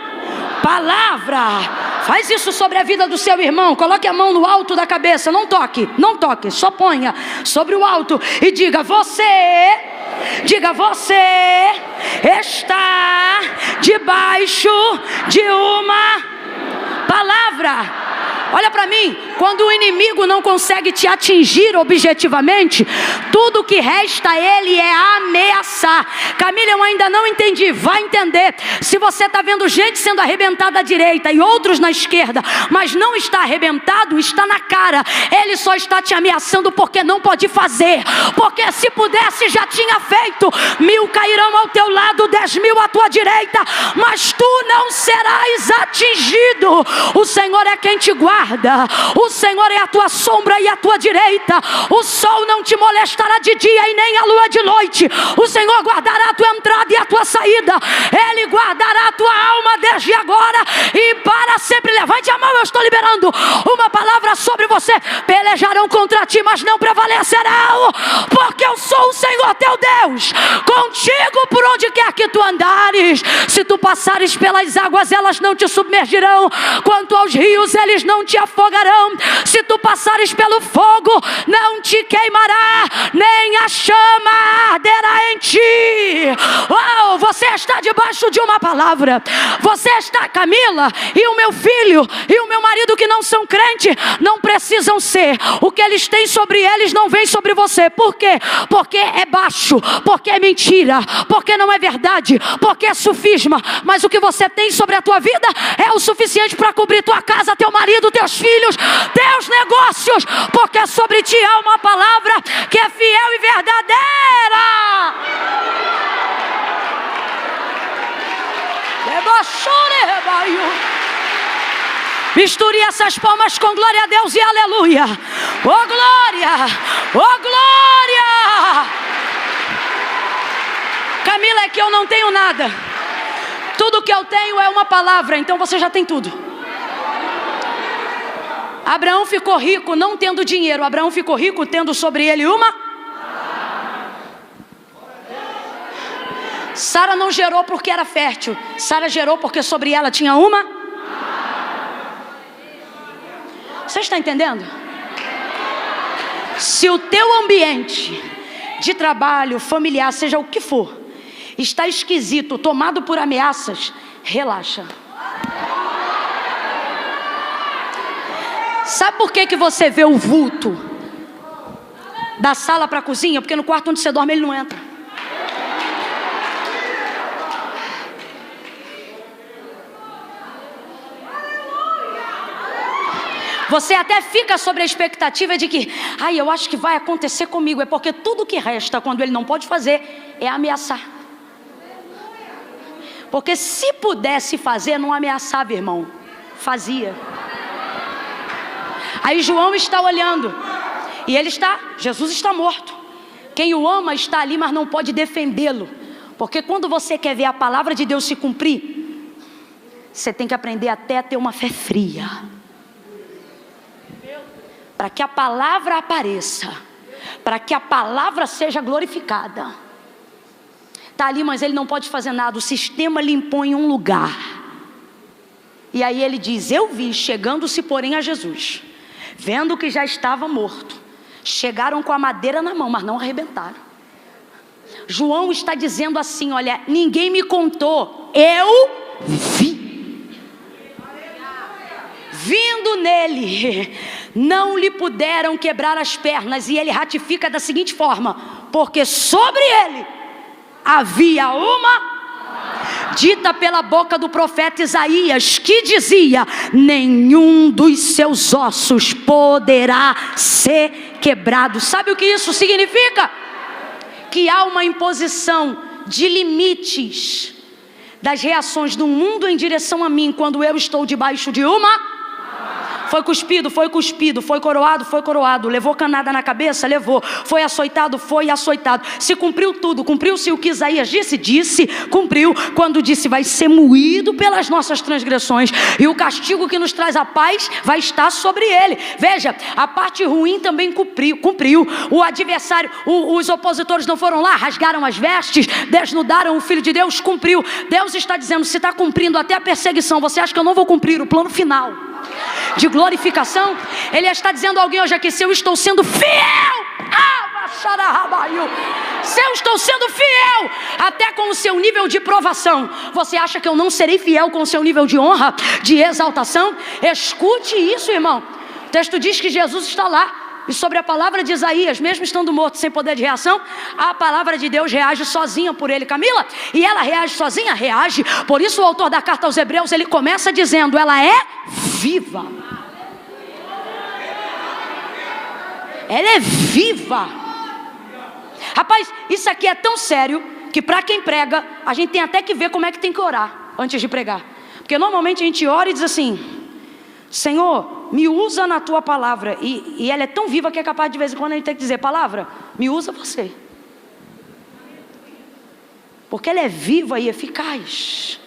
palavra. Faz isso sobre a vida do seu irmão. Coloque a mão no alto da cabeça. Não toque, não toque. Só ponha sobre o alto e diga, você está debaixo de uma palavra. Olha para mim, quando o inimigo não consegue te atingir objetivamente, tudo que resta a ele é ameaçar. Camila, eu ainda não entendi, vai entender. Se você está vendo gente sendo arrebentada à direita e outros na esquerda, mas não está arrebentado, está na cara. Ele só está te ameaçando porque não pode fazer, porque se pudesse já tinha feito. 1000 cairão ao teu lado, 10.000 à tua direita, mas tu não serás atingido. O Senhor é quem te guarda. O Senhor é a tua sombra e a tua direita. O sol não te molestará de dia e nem a lua de noite. O Senhor guardará a tua entrada e a tua saída. Ele guardará a tua alma desde agora e para sempre. Levante a mão, eu estou liberando uma palavra sobre você. Pelejarão contra ti, mas não prevalecerão, porque eu sou o Senhor teu Deus, contigo por onde quer que tu andares. Se tu passares pelas águas, elas não te submergirão. Quanto aos rios, eles não te afogarão. Se tu passares pelo fogo, não te queimará, nem a chama arderá em ti. Uau, você está debaixo de uma palavra. Você está, Camila, e o meu filho e o meu marido que não são crentes, não precisam ser. O que eles têm sobre eles não vem sobre você. Por quê? Porque é baixo, porque é mentira, porque não é verdade, porque é sufisma. Mas o que você tem sobre a tua vida é o suficiente para cobrir tua casa, teu marido, teus filhos, teus negócios, porque sobre ti há uma palavra que é fiel e verdadeira. Misture essas palmas com glória a Deus e aleluia. Oh glória, oh glória. Camila, é que eu não tenho nada. Tudo que eu tenho é uma palavra, então você já tem tudo. Abraão ficou rico não tendo dinheiro. Abraão ficou rico tendo sobre ele uma. Sara não gerou porque era fértil. Sara gerou porque sobre ela tinha uma. Você está entendendo? Se o teu ambiente de trabalho, familiar, seja o que for, está esquisito, tomado por ameaças, relaxa. Sabe por que você vê o vulto da sala para a cozinha? Porque no quarto onde você dorme ele não entra. Você até fica sobre a expectativa de que, eu acho que vai acontecer comigo. É porque tudo que resta quando ele não pode fazer é ameaçar. Porque se pudesse fazer, não ameaçava, irmão, fazia. Aí João está olhando e Jesus está morto. Quem o ama está ali, mas não pode defendê-lo. Porque quando você quer ver a palavra de Deus se cumprir, você tem que aprender até a ter uma fé fria. Para que a palavra apareça, para que a palavra seja glorificada. Está ali, mas ele não pode fazer nada. O sistema lhe impõe um lugar. E aí ele diz: eu vi, chegando-se porém a Jesus, vendo que já estava morto, chegaram com a madeira na mão, mas não arrebentaram. João está dizendo assim: olha, ninguém me contou, eu vi. Vindo nele, não lhe puderam quebrar as pernas. E ele ratifica da seguinte forma: porque sobre ele havia uma dita pela boca do profeta Isaías, que dizia: nenhum dos seus ossos poderá ser quebrado. Sabe o que isso significa? Que há uma imposição de limites das reações do mundo em direção a mim, quando eu estou debaixo de uma... Foi cuspido, foi cuspido. Foi coroado, foi coroado. Levou canada na cabeça, levou. Foi açoitado, foi açoitado. Se cumpriu tudo, cumpriu-se o que Isaías disse? Disse, cumpriu. Quando disse: vai ser moído pelas nossas transgressões, e o castigo que nos traz a paz vai estar sobre ele. Veja, a parte ruim também cumpriu. O adversário, os opositores não foram lá, rasgaram as vestes, desnudaram o Filho de Deus, cumpriu. Deus está dizendo: se está cumprindo até a perseguição, você acha que eu não vou cumprir o plano final de glorificação? Ele está dizendo a alguém hoje aqui: se eu estou sendo fiel, se eu estou sendo fiel até com o seu nível de provação, você acha que eu não serei fiel com o seu nível de honra, de exaltação? Escute isso, irmão. O texto diz que Jesus está lá, e sobre a palavra de Isaías, mesmo estando morto, sem poder de reação, a palavra de Deus reage sozinha por ele. Camila, e ela reage sozinha? Reage. Por isso o autor da carta aos Hebreus, ele começa dizendo: ela é viva. Ela é viva. Rapaz, isso aqui é tão sério que para quem prega, a gente tem até que ver como é que tem que orar antes de pregar. Porque normalmente a gente ora e diz assim: Senhor, me usa na tua palavra. E ela é tão viva que é capaz de vez em quando a gente ter que dizer: palavra, me usa você. Porque ela é viva e eficaz.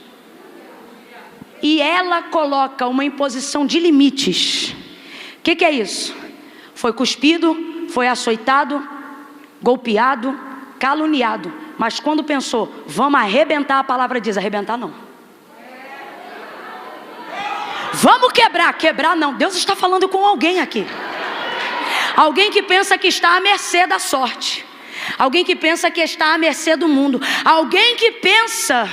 E ela coloca uma imposição de limites. O que é isso? Foi cuspido, foi açoitado, golpeado, caluniado. Mas quando pensou: vamos arrebentar, a palavra diz: arrebentar não. Vamos quebrar, quebrar não. Deus está falando com alguém aqui. Alguém que pensa que está à mercê da sorte. Alguém que pensa que está à mercê do mundo. Alguém que pensa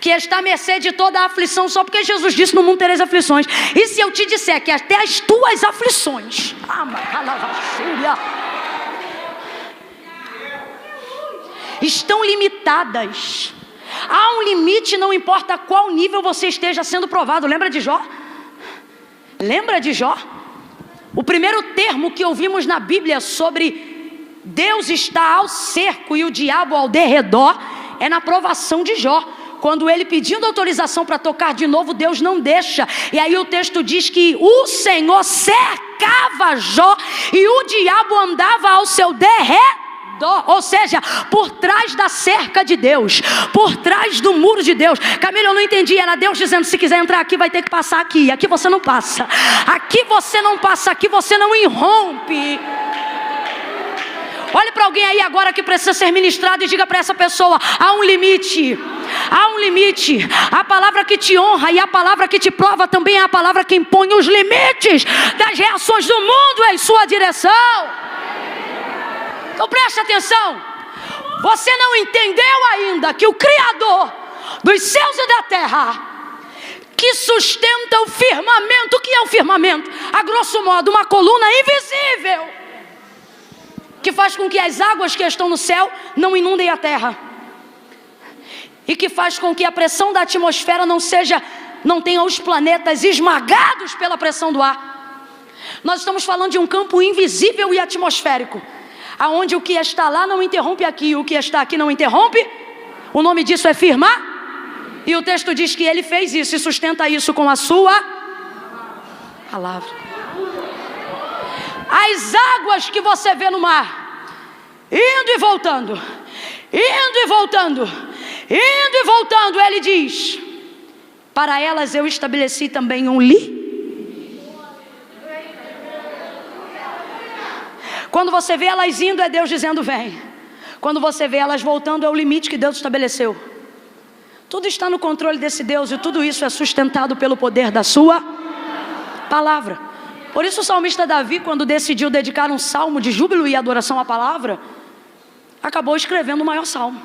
que está à mercê de toda a aflição, só porque Jesus disse: no mundo tereis aflições. E se eu te disser que até as tuas aflições estão limitadas. Há um limite, não importa a qual nível você esteja sendo provado. Lembra de Jó? Lembra de Jó? O primeiro termo que ouvimos na Bíblia sobre Deus está ao cerco e o diabo ao derredor é na provação de Jó. Quando ele pedindo autorização para tocar de novo, Deus não deixa. E aí o texto diz que o Senhor cercava Jó e o diabo andava ao seu derredor. Ou seja, por trás da cerca de Deus, por trás do muro de Deus. Camila, eu não entendi. Era Deus dizendo: se quiser entrar aqui, vai ter que passar aqui. Aqui você não passa. Aqui você não passa. Aqui você não irrompe. Olhe para alguém aí agora que precisa ser ministrado e diga para essa pessoa: há um limite. Há um limite. A palavra que te honra e a palavra que te prova também é a palavra que impõe os limites das reações do mundo em sua direção. Então preste atenção. Você não entendeu ainda que o Criador dos céus e da terra, que sustenta o firmamento. O que é o firmamento? A grosso modo, uma coluna invisível que faz com que as águas que estão no céu não inundem a terra, e que faz com que a pressão da atmosfera não tenha os planetas esmagados pela pressão do ar. Nós estamos falando de um campo invisível e atmosférico, aonde o que está lá não interrompe aqui, o que está aqui não interrompe. O nome disso é firmar. E o texto diz que ele fez isso e sustenta isso com a sua palavra. As águas que você vê no mar indo e voltando, indo e voltando, indo e voltando. Ele diz: para elas eu estabeleci também um Quando você vê elas indo, é Deus dizendo vem. Quando você vê elas voltando, é o limite que Deus estabeleceu. Tudo está no controle desse Deus, e tudo isso é sustentado pelo poder da sua palavra. Por isso o salmista Davi, quando decidiu dedicar um salmo de júbilo e adoração à palavra, acabou escrevendo o maior salmo,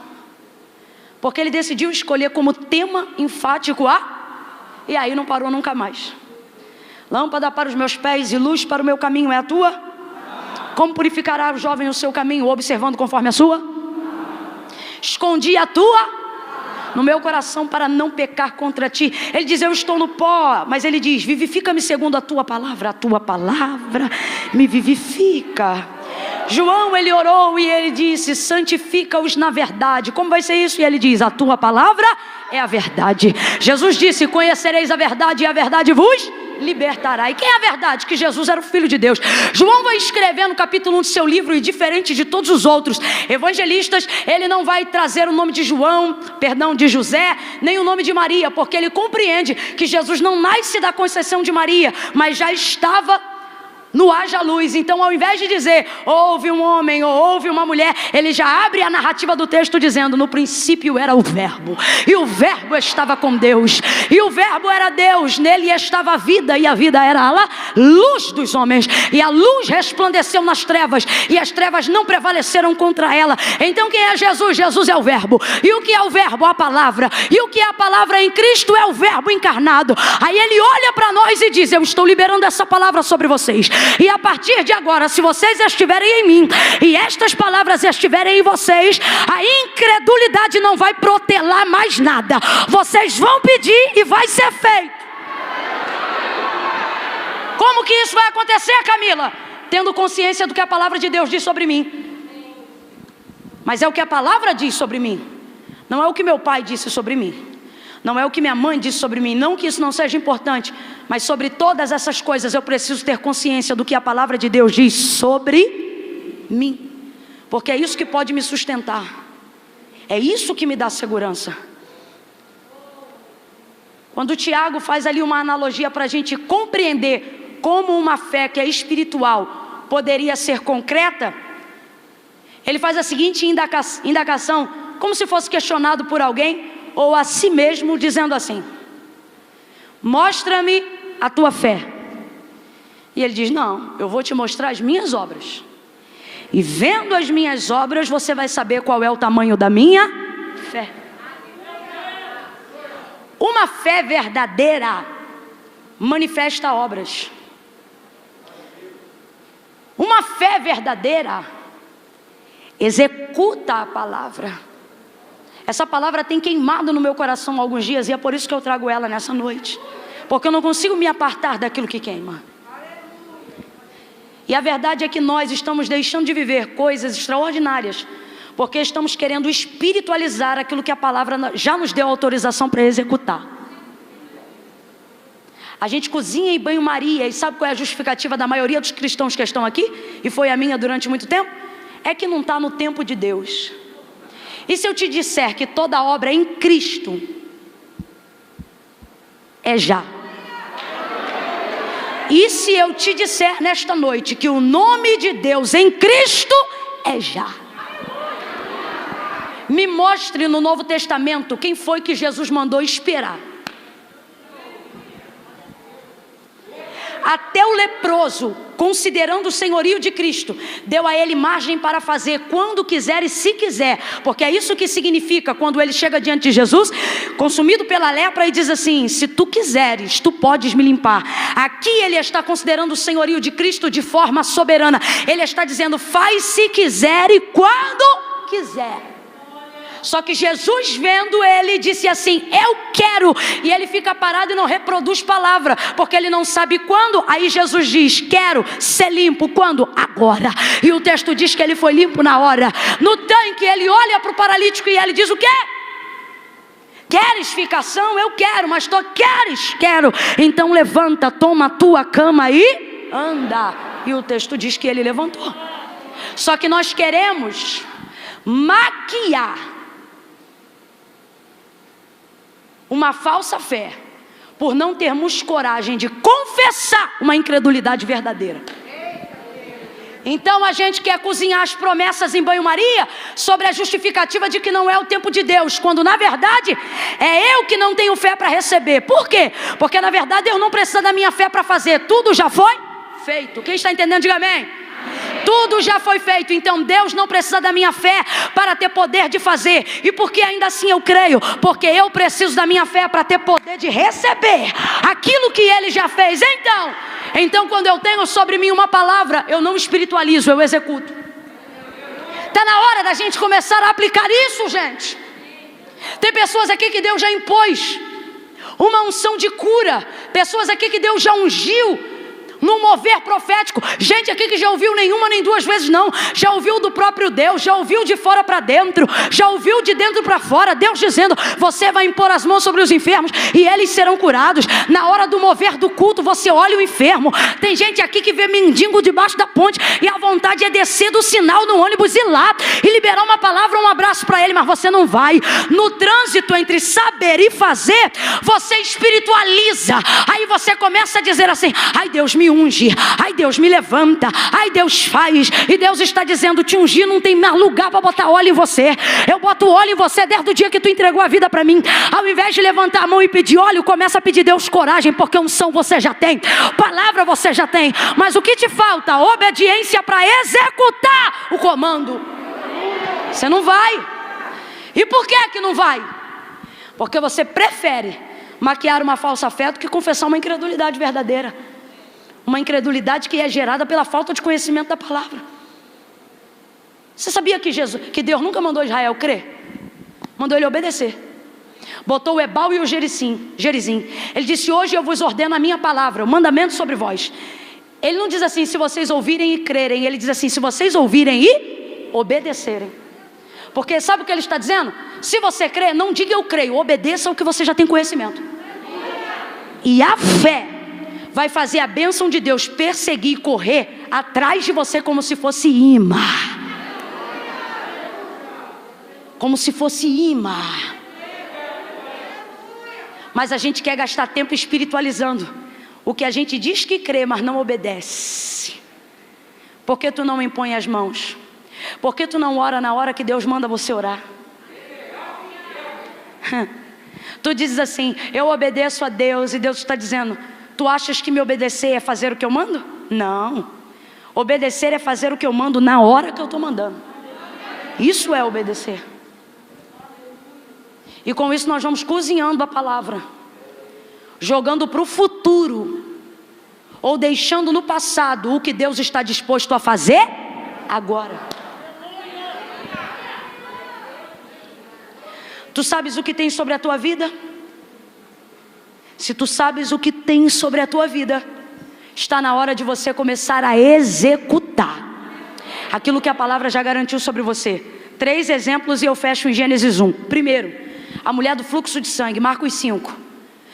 porque ele decidiu escolher como tema enfático e aí não parou nunca mais. Lâmpada para os meus pés e luz para o meu caminho é a tua. Como purificará o jovem o seu caminho, observando conforme a sua? Escondi a tua no meu coração para não pecar contra ti. Ele diz: eu estou no pó, mas ele diz: vivifica-me segundo a tua palavra me vivifica. João, ele orou e ele disse: santifica-os na verdade. Como vai ser isso? E ele diz: a tua palavra é a verdade. Jesus disse: conhecereis a verdade e a verdade vos libertará. E quem é a verdade? Que Jesus era o Filho de Deus. João vai escrever no capítulo 1 de seu livro, e diferente de todos os outros evangelistas, ele não vai trazer o nome de de José, nem o nome de Maria, porque ele compreende que Jesus não nasce da conceição de Maria, mas já estava no haja luz. Então, ao invés de dizer houve um homem ou houve uma mulher, ele já abre a narrativa do texto dizendo: no princípio era o verbo, e o verbo estava com Deus, e o verbo era Deus, nele estava a vida, e a vida era a luz dos homens, e a luz resplandeceu nas trevas, e as trevas não prevaleceram contra ela. Então quem é Jesus? Jesus é o verbo. E o que é o verbo? A palavra. E o que é a palavra em Cristo? É o verbo encarnado. Aí ele olha para nós e diz: eu estou liberando essa palavra sobre vocês, e a partir de agora, se vocês estiverem em mim e estas palavras estiverem em vocês, a incredulidade não vai protelar mais nada. Vocês vão pedir e vai ser feito. Como que isso vai acontecer, Camila? Tendo consciência do que a palavra de Deus diz sobre mim. Mas é o que a palavra diz sobre mim, não é o que meu pai disse sobre mim, não é o que minha mãe disse sobre mim. Não que isso não seja importante, mas sobre todas essas coisas eu preciso ter consciência do que a palavra de Deus diz sobre mim, porque é isso que pode me sustentar, é isso que me dá segurança. Quando o Tiago faz ali uma analogia para a gente compreender como uma fé que é espiritual poderia ser concreta, ele faz a seguinte indagação, como se fosse questionado por alguém, ou a si mesmo, dizendo assim: mostra-me a tua fé. E ele diz: não, eu vou te mostrar as minhas obras, e vendo as minhas obras você vai saber qual é o tamanho da minha fé. Uma fé verdadeira manifesta obras. Uma fé verdadeira executa a palavra. Essa palavra tem queimado no meu coração há alguns dias, e é por isso que eu trago ela nessa noite, porque eu não consigo me apartar daquilo que queima. E a verdade é que nós estamos deixando de viver coisas extraordinárias, porque estamos querendo espiritualizar aquilo que a palavra já nos deu autorização para executar. A gente cozinha em banho-maria, e sabe qual é a justificativa da maioria dos cristãos que estão aqui? E foi a minha durante muito tempo? É que não está no tempo de Deus. E se eu te disser que toda obra em Cristo é já? E se eu te disser nesta noite que o nome de Deus em Cristo é já? Me mostre no Novo Testamento quem foi que Jesus mandou esperar. Até o leproso, considerando o senhorio de Cristo, deu a ele margem para fazer quando quiser e se quiser, porque é isso que significa quando ele chega diante de Jesus, consumido pela lepra, e diz assim: se tu quiseres, tu podes me limpar. Aqui ele está considerando o senhorio de Cristo de forma soberana. Ele está dizendo: faz se quiser e quando quiser. Só que Jesus, vendo ele, disse assim: eu quero. E ele fica parado e não reproduz palavra, porque ele não sabe quando. Aí Jesus diz: quero ser limpo. Quando? Agora. E o texto diz que ele foi limpo na hora. No tanque ele olha para o paralítico e ele diz: o quê? Queres ficação? Eu quero. Mas tu queres? Quero. Então levanta, toma a tua cama e anda. E o texto diz que ele levantou. Só que nós queremos maquiar uma falsa fé por não termos coragem de confessar uma incredulidade verdadeira. Então a gente quer cozinhar as promessas em banho-maria sobre a justificativa de que não é o tempo de Deus, quando na verdade é eu que não tenho fé para receber. Por quê? Porque na verdade eu não preciso da minha fé para fazer, tudo já foi feito. Quem está entendendo, diga amém. Tudo já foi feito, então Deus não precisa da minha fé para ter poder de fazer. E por que ainda assim eu creio? Porque eu preciso da minha fé para ter poder de receber aquilo que Ele já fez. Então quando eu tenho sobre mim uma palavra, eu não espiritualizo, eu executo. Está na hora da gente começar a aplicar isso, gente. Tem pessoas aqui que Deus já impôs uma unção de cura, pessoas aqui que Deus já ungiu num mover profético, gente aqui que já ouviu nenhuma nem duas vezes não, já ouviu do próprio Deus, já ouviu de fora para dentro, já ouviu de dentro para fora, Deus dizendo, você vai impor as mãos sobre os enfermos e eles serão curados. Na hora do mover do culto, você olha o enfermo. Tem gente aqui que vê mendigo debaixo da ponte e a vontade é descer do sinal no ônibus e ir lá e liberar uma palavra, um abraço para ele, mas você não vai. No trânsito entre saber e fazer, você espiritualiza, aí você começa a dizer assim, ai Deus me unge, ai Deus me levanta, ai Deus faz, e Deus está dizendo, te ungir não tem mais lugar para botar óleo em você. Eu boto óleo em você desde o dia que tu entregou a vida para mim. Ao invés de levantar a mão e pedir óleo, começa a pedir Deus coragem, porque unção você já tem, palavra você já tem, mas o que te falta? Obediência para executar o comando. Você não vai. E por que não vai? Porque você prefere maquiar uma falsa fé do que confessar uma incredulidade verdadeira. Uma incredulidade que é gerada pela falta de conhecimento da palavra. Você sabia que Deus nunca mandou Israel crer? Mandou ele obedecer. Botou o Ebal e o Gerizim. Ele disse, hoje eu vos ordeno a minha palavra, o mandamento sobre vós. Ele não diz assim, se vocês ouvirem e crerem. Ele diz assim, se vocês ouvirem e obedecerem. Porque sabe o que ele está dizendo? Se você crê, não diga eu creio, obedeça ao que você já tem conhecimento. E a fé vai fazer a bênção de Deus perseguir e correr atrás de você como se fosse imã. Como se fosse imã. Mas a gente quer gastar tempo espiritualizando o que a gente diz que crê, mas não obedece. Por que tu não impõe as mãos? Por que tu não ora na hora que Deus manda você orar? Tu dizes assim, eu obedeço a Deus, e Deus está dizendo, tu achas que me obedecer é fazer o que eu mando? Não. Obedecer é fazer o que eu mando na hora que eu estou mandando. Isso é obedecer. E com isso nós vamos cozinhando a palavra, jogando para o futuro, ou deixando no passado o que Deus está disposto a fazer agora. Tu sabes o que tem sobre a tua vida? Se tu sabes o que tem sobre a tua vida, está na hora de você começar a executar aquilo que a palavra já garantiu sobre você. 3 exemplos e eu fecho em Gênesis 1. Primeiro, a mulher do fluxo de sangue, Marcos 5.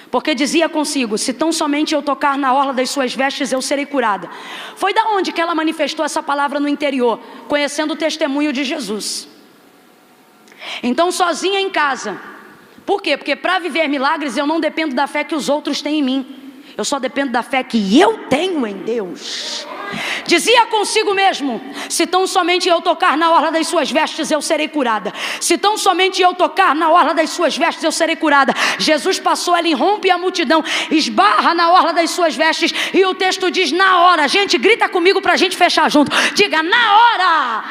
Porque dizia consigo, se tão somente eu tocar na orla das suas vestes, eu serei curada. Foi da onde que ela manifestou essa palavra no interior? Conhecendo o testemunho de Jesus. Então sozinha em casa. Por quê? Porque para viver milagres eu não dependo da fé que os outros têm em mim. Eu só dependo da fé que eu tenho em Deus. Dizia consigo mesmo, se tão somente eu tocar na orla das suas vestes, eu serei curada. Se tão somente eu tocar na orla das suas vestes, eu serei curada. Jesus passou, ela irrompe a multidão, esbarra na orla das suas vestes, e o texto diz na hora. Gente, grita comigo para a gente fechar junto. Diga, na hora.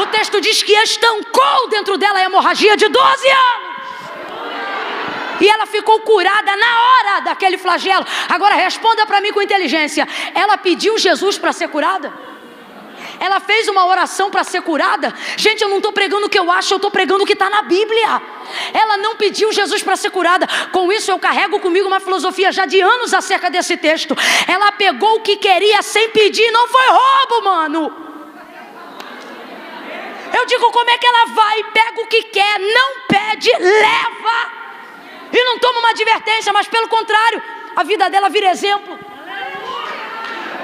O texto diz que estancou dentro dela a hemorragia de 12 anos. E ela ficou curada na hora daquele flagelo. Agora responda para mim com inteligência. Ela pediu Jesus para ser curada? Ela fez uma oração para ser curada? Gente, eu não estou pregando o que eu acho, eu estou pregando o que está na Bíblia. Ela não pediu Jesus para ser curada. Com isso eu carrego comigo uma filosofia já de anos acerca desse texto. Ela pegou o que queria sem pedir. Não foi roubo, mano. Eu digo, como é que ela vai, pega o que quer, não pede, leva, e não toma uma advertência, mas pelo contrário, a vida dela vira exemplo.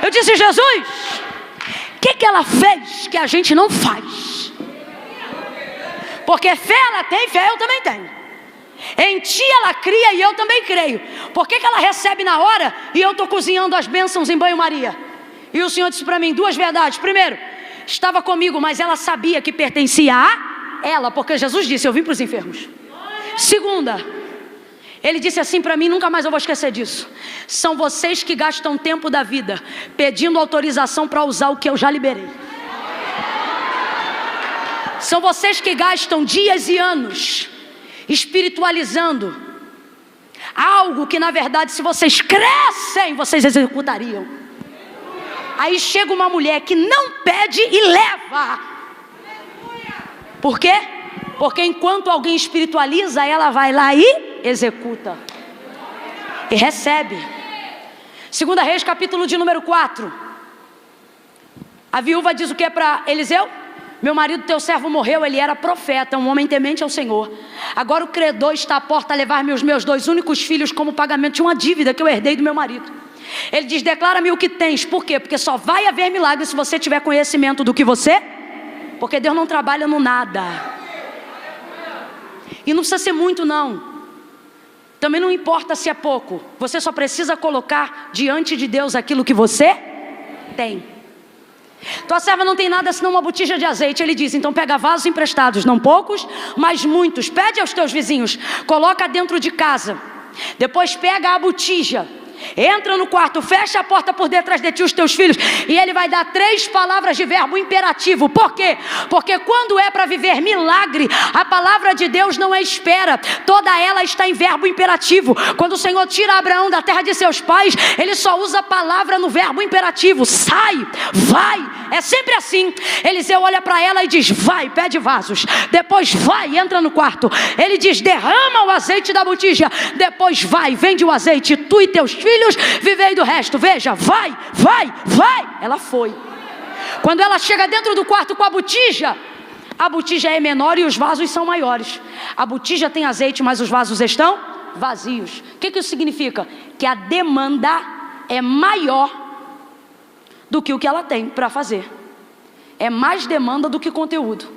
Eu disse, Jesus, que ela fez que a gente não faz? Porque fé ela tem, fé eu também tenho. Em ti ela cria e eu também creio. Por que ela recebe na hora e eu estou cozinhando as bênçãos em banho-maria? E o Senhor disse para mim duas verdades. Primeiro, estava comigo, mas ela sabia que pertencia a ela, porque Jesus disse, eu vim para os enfermos. Segunda, Ele disse assim para mim, nunca mais eu vou esquecer disso: são vocês que gastam tempo da vida pedindo autorização para usar o que eu já liberei. São vocês que gastam dias e anos espiritualizando algo que na verdade, se vocês crescem, vocês executariam. Aí chega uma mulher que não pede e leva. Por quê? Porque enquanto alguém espiritualiza, ela vai lá e executa e recebe. 2 Reis, capítulo de número 4. A viúva diz o que para Eliseu? Meu marido, teu servo, morreu, ele era profeta, um homem temente ao Senhor. Agora o credor está à porta a levar-me os meus 2 únicos filhos como pagamento de uma dívida que eu herdei do meu marido. Ele diz, declara-me o que tens. Por quê? Porque só vai haver milagre se você tiver conhecimento do que você... Porque Deus não trabalha no nada. E não precisa ser muito não. Também não importa se é pouco. Você só precisa colocar diante de Deus aquilo que você tem. Tua serva não tem nada senão uma botija de azeite. Ele diz, então pega vasos emprestados, não poucos, mas muitos. Pede aos teus vizinhos, coloca dentro de casa. Depois pega a botija, entra no quarto, fecha a porta por detrás de ti os teus filhos, e ele vai dar 3 palavras de verbo imperativo. Por quê? Porque quando é para viver milagre, a palavra de Deus não é espera, toda ela está em verbo imperativo. Quando o Senhor tira Abraão da terra de seus pais, ele só usa a palavra no verbo imperativo. Sai, vai, é sempre assim. Eliseu olha para ela e diz, vai, pede vasos. Depois vai, entra no quarto. Ele diz, derrama o azeite da botija. Depois vai, vende o azeite, tu e teus filhos vivei do resto. Veja, vai, vai, vai. Ela foi. Quando ela chega dentro do quarto com a botija é menor e os vasos são maiores. A botija tem azeite, mas os vasos estão vazios. O que isso significa? Que a demanda é maior do que o que ela tem para fazer. É mais demanda do que conteúdo.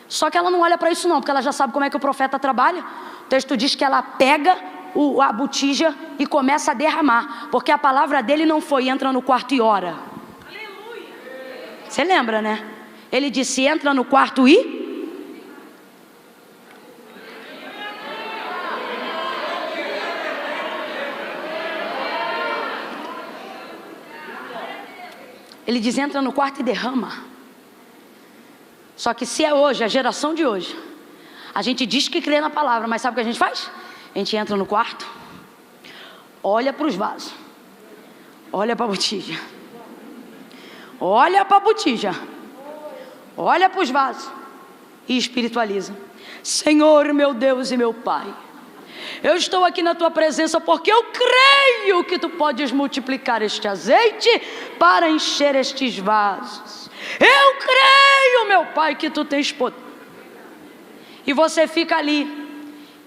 Só que ela não olha para isso não, porque ela já sabe como é que o profeta trabalha. O texto diz que ela pega a botija e começa a derramar, porque a palavra dele não foi entra no quarto e ora. Você lembra, né? Ele disse entra no quarto e ele diz entra no quarto e derrama. Só que se é hoje, a geração de hoje, a gente diz que crê na palavra, mas sabe o que a gente faz? A gente entra no quarto, olha para os vasos, olha para a botija, olha para a botija, olha para os vasos e espiritualiza. Senhor, meu Deus e meu Pai, eu estou aqui na tua presença porque eu creio que tu podes multiplicar este azeite para encher estes vasos. Eu creio, meu Pai, que tu tens poder. E você fica ali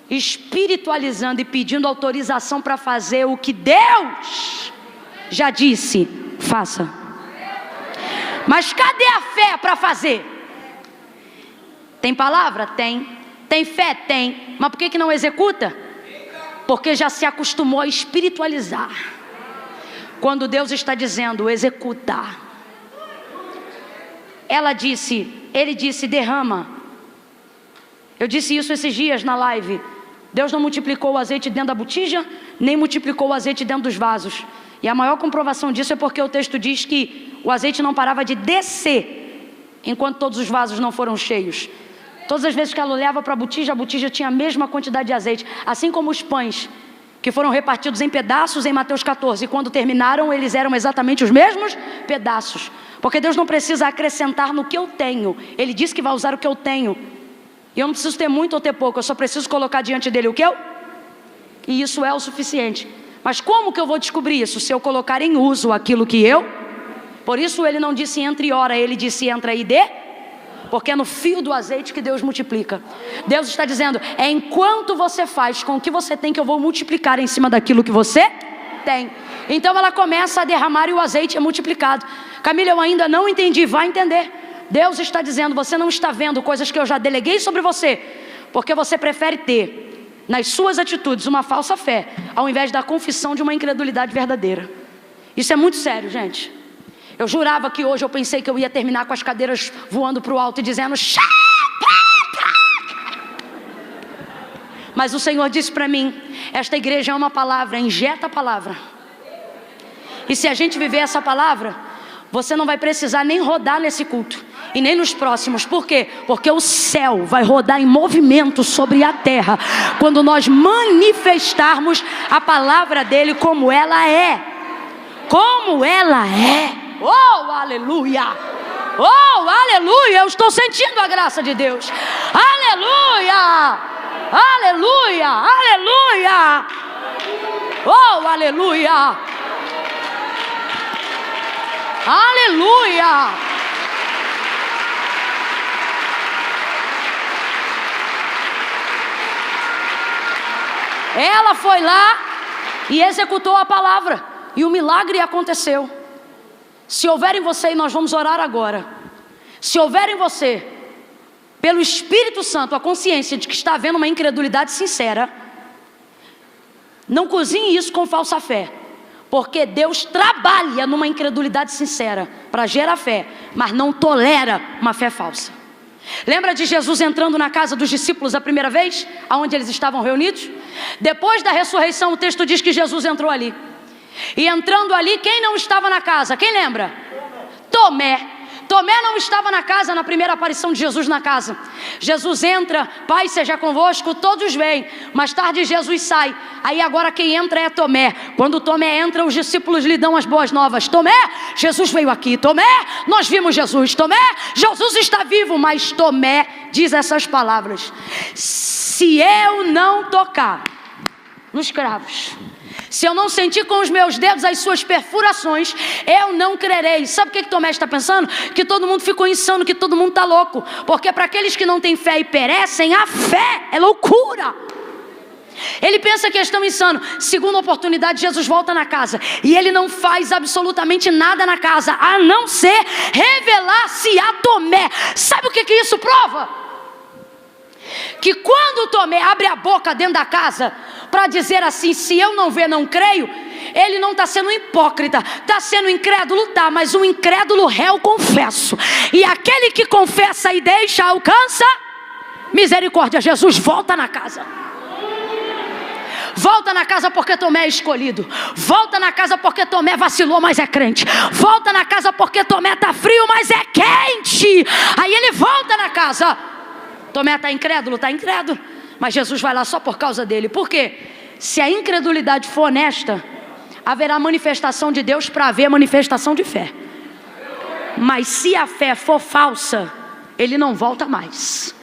espiritualizando e pedindo autorização para fazer o que Deus já disse, faça. Mas cadê a fé para fazer? Tem palavra? Tem. Tem fé? Tem. Mas por que não executa? Porque já se acostumou a espiritualizar. Quando Deus está dizendo, executa. Ele disse, derrama. Eu disse isso esses dias na live. Deus não multiplicou o azeite dentro da botija, nem multiplicou o azeite dentro dos vasos. E a maior comprovação disso é porque o texto diz que o azeite não parava de descer, enquanto todos os vasos não foram cheios. Todas as vezes que ela olhava para a botija tinha a mesma quantidade de azeite. Assim como os pães, que foram repartidos em pedaços em Mateus 14. E quando terminaram, eles eram exatamente os mesmos pedaços. Porque Deus não precisa acrescentar no que eu tenho. Ele disse que vai usar o que eu tenho. E eu não preciso ter muito ou ter pouco, eu só preciso colocar diante dele o que eu... E isso é o suficiente. Mas como que eu vou descobrir isso? Se eu colocar em uso aquilo que eu... Por isso ele não disse entra e ora, ele disse entra e dê. Porque é no fio do azeite que Deus multiplica. Deus está dizendo, é enquanto você faz com o que você tem que eu vou multiplicar em cima daquilo que você tem. Então ela começa a derramar e o azeite é multiplicado. Camila, eu ainda não entendi. Vai entender. Deus está dizendo: você não está vendo coisas que eu já deleguei sobre você, porque você prefere ter nas suas atitudes uma falsa fé, ao invés da confissão de uma incredulidade verdadeira. Isso é muito sério, gente. Eu jurava que hoje eu pensei que eu ia terminar com as cadeiras voando para o alto e dizendo: mas o Senhor disse para mim: esta igreja é uma palavra, injeta a palavra. E se a gente viver essa palavra, você não vai precisar nem rodar nesse culto e nem nos próximos. Por quê? Porque o céu vai rodar em movimento sobre a terra quando nós manifestarmos a palavra dele como ela é. Como ela é. Oh, aleluia! Oh, aleluia! Eu estou sentindo a graça de Deus. Aleluia! Aleluia! Aleluia! Oh, aleluia! Aleluia! Ela foi lá e executou a palavra, e o milagre aconteceu. Se houver em você, e nós vamos orar agora, se houver em você, pelo Espírito Santo, a consciência de que está havendo uma incredulidade sincera, não cozinhe isso com falsa fé, porque Deus trabalha numa incredulidade sincera para gerar fé, mas não tolera uma fé falsa. Lembra de Jesus entrando na casa dos discípulos a primeira vez, aonde eles estavam reunidos? Depois da ressurreição, o texto diz que Jesus entrou ali. E entrando ali, quem não estava na casa? Quem lembra? Tomé. Tomé não estava na casa na primeira aparição de Jesus na casa. Jesus entra, Pai seja convosco, todos vêm. Mais tarde Jesus sai. Aí agora quem entra é Tomé. Quando Tomé entra, os discípulos lhe dão as boas novas. Tomé, Jesus veio aqui. Tomé, nós vimos Jesus. Tomé, Jesus está vivo. Mas Tomé diz essas palavras: se eu não tocar nos cravos, se eu não sentir com os meus dedos as suas perfurações, eu não crerei. Sabe o que Tomé está pensando? Que todo mundo ficou insano, que todo mundo está louco. Porque para aqueles que não têm fé e perecem, a fé é loucura. Ele pensa que estão insanos. Segunda oportunidade, Jesus volta na casa, e ele não faz absolutamente nada na casa, a não ser revelar-se a Tomé. Sabe o que isso prova? Que quando Tomé abre a boca dentro da casa para dizer assim: se eu não ver, não creio, ele não está sendo hipócrita, está sendo incrédulo, tá, mas um incrédulo réu confesso. E aquele que confessa e deixa, alcança misericórdia. Jesus volta na casa. Volta na casa porque Tomé é escolhido. Volta na casa porque Tomé vacilou, mas é crente. Volta na casa porque Tomé está frio, mas é quente. Aí ele volta na casa. Tomé está incrédulo, mas Jesus vai lá só por causa dele. Por quê? Se a incredulidade for honesta, haverá manifestação de Deus para haver manifestação de fé. Mas se a fé for falsa, ele não volta mais.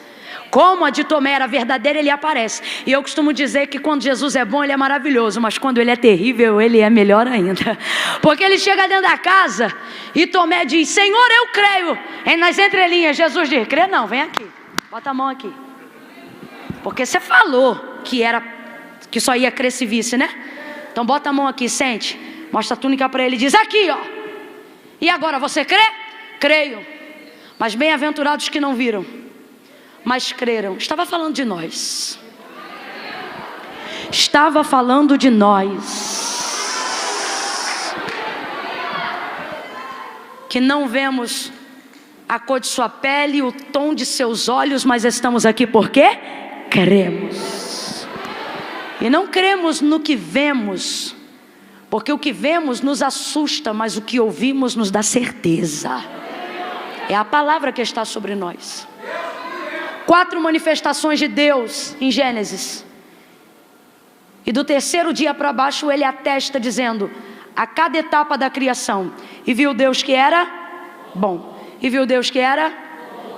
Como a de Tomé era verdadeira, ele aparece. E eu costumo dizer que quando Jesus é bom, ele é maravilhoso, mas quando ele é terrível, ele é melhor ainda. Porque ele chega dentro da casa e Tomé diz: Senhor, eu creio. E nas entrelinhas Jesus diz: crê não, vem aqui. Bota a mão aqui. Porque você falou que só ia crer se visse, né? Então bota a mão aqui, sente. Mostra a túnica para ele e diz: aqui, ó. E agora, você crê? Creio. Mas bem-aventurados que não viram, mas creram. Estava falando de nós. Estava falando de nós. Que não vemos a cor de sua pele, o tom de seus olhos, mas estamos aqui porque cremos. E não cremos no que vemos, porque o que vemos nos assusta, mas o que ouvimos nos dá certeza. É a palavra que está sobre nós. 4 manifestações de Deus em Gênesis. E do terceiro dia para baixo ele atesta dizendo: a cada etapa da criação. E viu Deus que era bom. E viu Deus que era?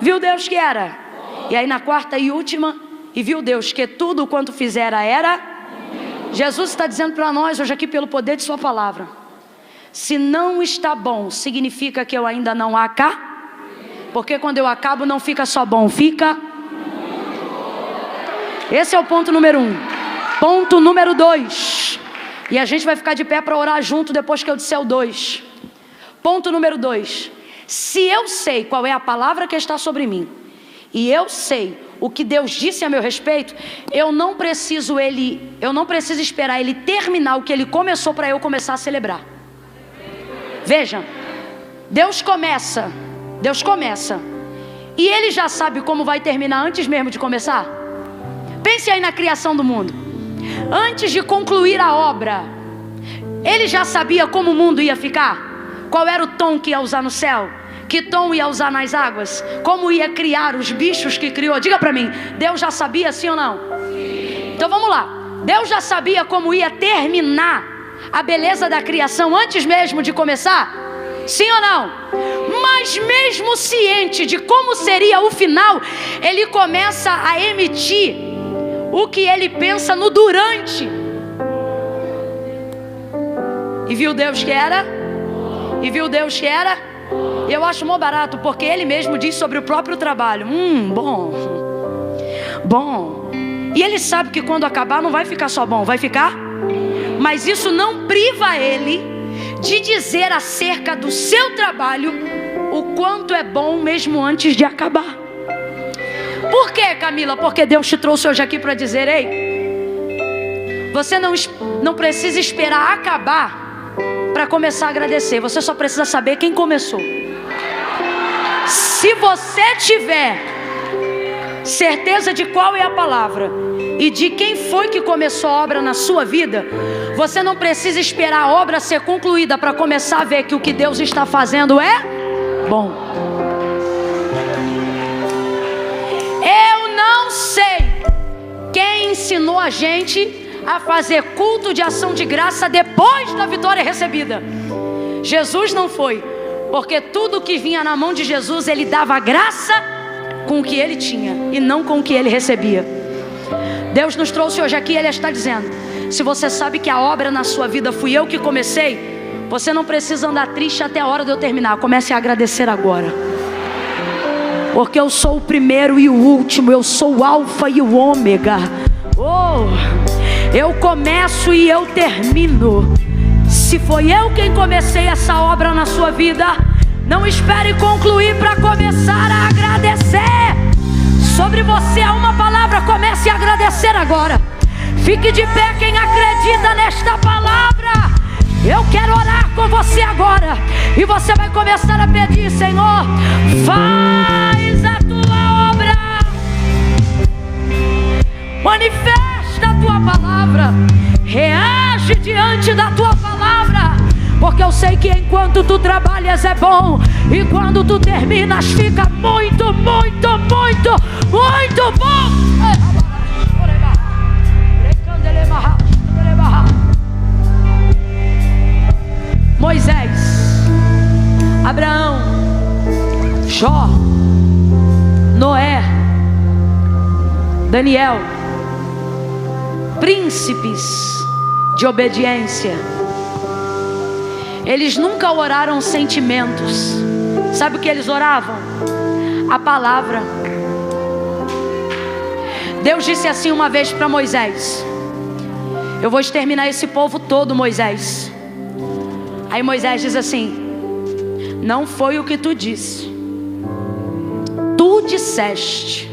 Viu Deus que era. E aí na quarta e última, e viu Deus que tudo quanto fizera era. Jesus está dizendo para nós hoje aqui pelo poder de sua palavra: se não está bom, significa que eu ainda não acabei. Porque quando eu acabo não fica só bom, fica. Esse é o ponto número 1. Ponto número 2. E a gente vai ficar de pé para orar junto depois que eu disser o 2. Ponto número 2. Se eu sei qual é a palavra que está sobre mim, e eu sei o que Deus disse a meu respeito, eu não preciso esperar Ele terminar o que Ele começou para eu começar a celebrar. Veja, Deus começa, e Ele já sabe como vai terminar antes mesmo de começar. Pense aí na criação do mundo. Antes de concluir a obra, Ele já sabia como o mundo ia ficar, qual era o tom que ia usar no céu, que tom ia usar nas águas, como ia criar os bichos que criou. Diga para mim, Deus já sabia, sim ou não? Sim. Então vamos lá. Deus já sabia como ia terminar a beleza da criação antes mesmo de começar? Sim ou não? Mas mesmo ciente de como seria o final, Ele começa a emitir o que Ele pensa no durante. E viu Deus que era? E viu Deus que era? Eu acho mó barato, porque Ele mesmo diz sobre o próprio trabalho. Bom. E Ele sabe que quando acabar não vai ficar só bom, vai ficar? Mas isso não priva Ele de dizer acerca do seu trabalho o quanto é bom mesmo antes de acabar. Por quê, Camila? Porque Deus te trouxe hoje aqui para dizer: ei, você não precisa esperar acabar para começar a agradecer. Você só precisa saber quem começou. Se você tiver certeza de qual é a palavra e de quem foi que começou a obra na sua vida, você não precisa esperar a obra ser concluída para começar a ver que o que Deus está fazendo é bom. Eu não sei quem ensinou a gente a fazer culto de ação de graça depois da vitória recebida. Jesus não foi, porque tudo que vinha na mão de Jesus, Ele dava graça com o que Ele tinha e não com o que Ele recebia. Deus nos trouxe hoje aqui, Ele está dizendo: se você sabe que a obra na sua vida fui eu que comecei, você não precisa andar triste até a hora de eu terminar. Comece a agradecer agora, porque eu sou o primeiro e o último, eu sou o alfa e o ômega. Eu começo e eu termino. Se foi eu quem comecei essa obra na sua vida, não espere concluir para começar a agradecer. Sobre você há uma palavra, comece a agradecer agora. Fique de pé quem acredita nesta palavra. Eu quero orar com você agora, e você vai começar a pedir: Senhor, faz a tua obra, manifesta a tua palavra, reage diante da tua palavra, porque eu sei que enquanto tu trabalhas é bom, e quando tu terminas fica muito, muito, muito, muito bom. Moisés, Abraão, Jó, Noé, Daniel, príncipes de obediência. Eles nunca oraram sentimentos. Sabe o que eles oravam? A palavra. Deus disse assim uma vez para Moisés: eu vou exterminar esse povo todo, Moisés. Aí Moisés diz assim: não foi o que tu disse. Tu disseste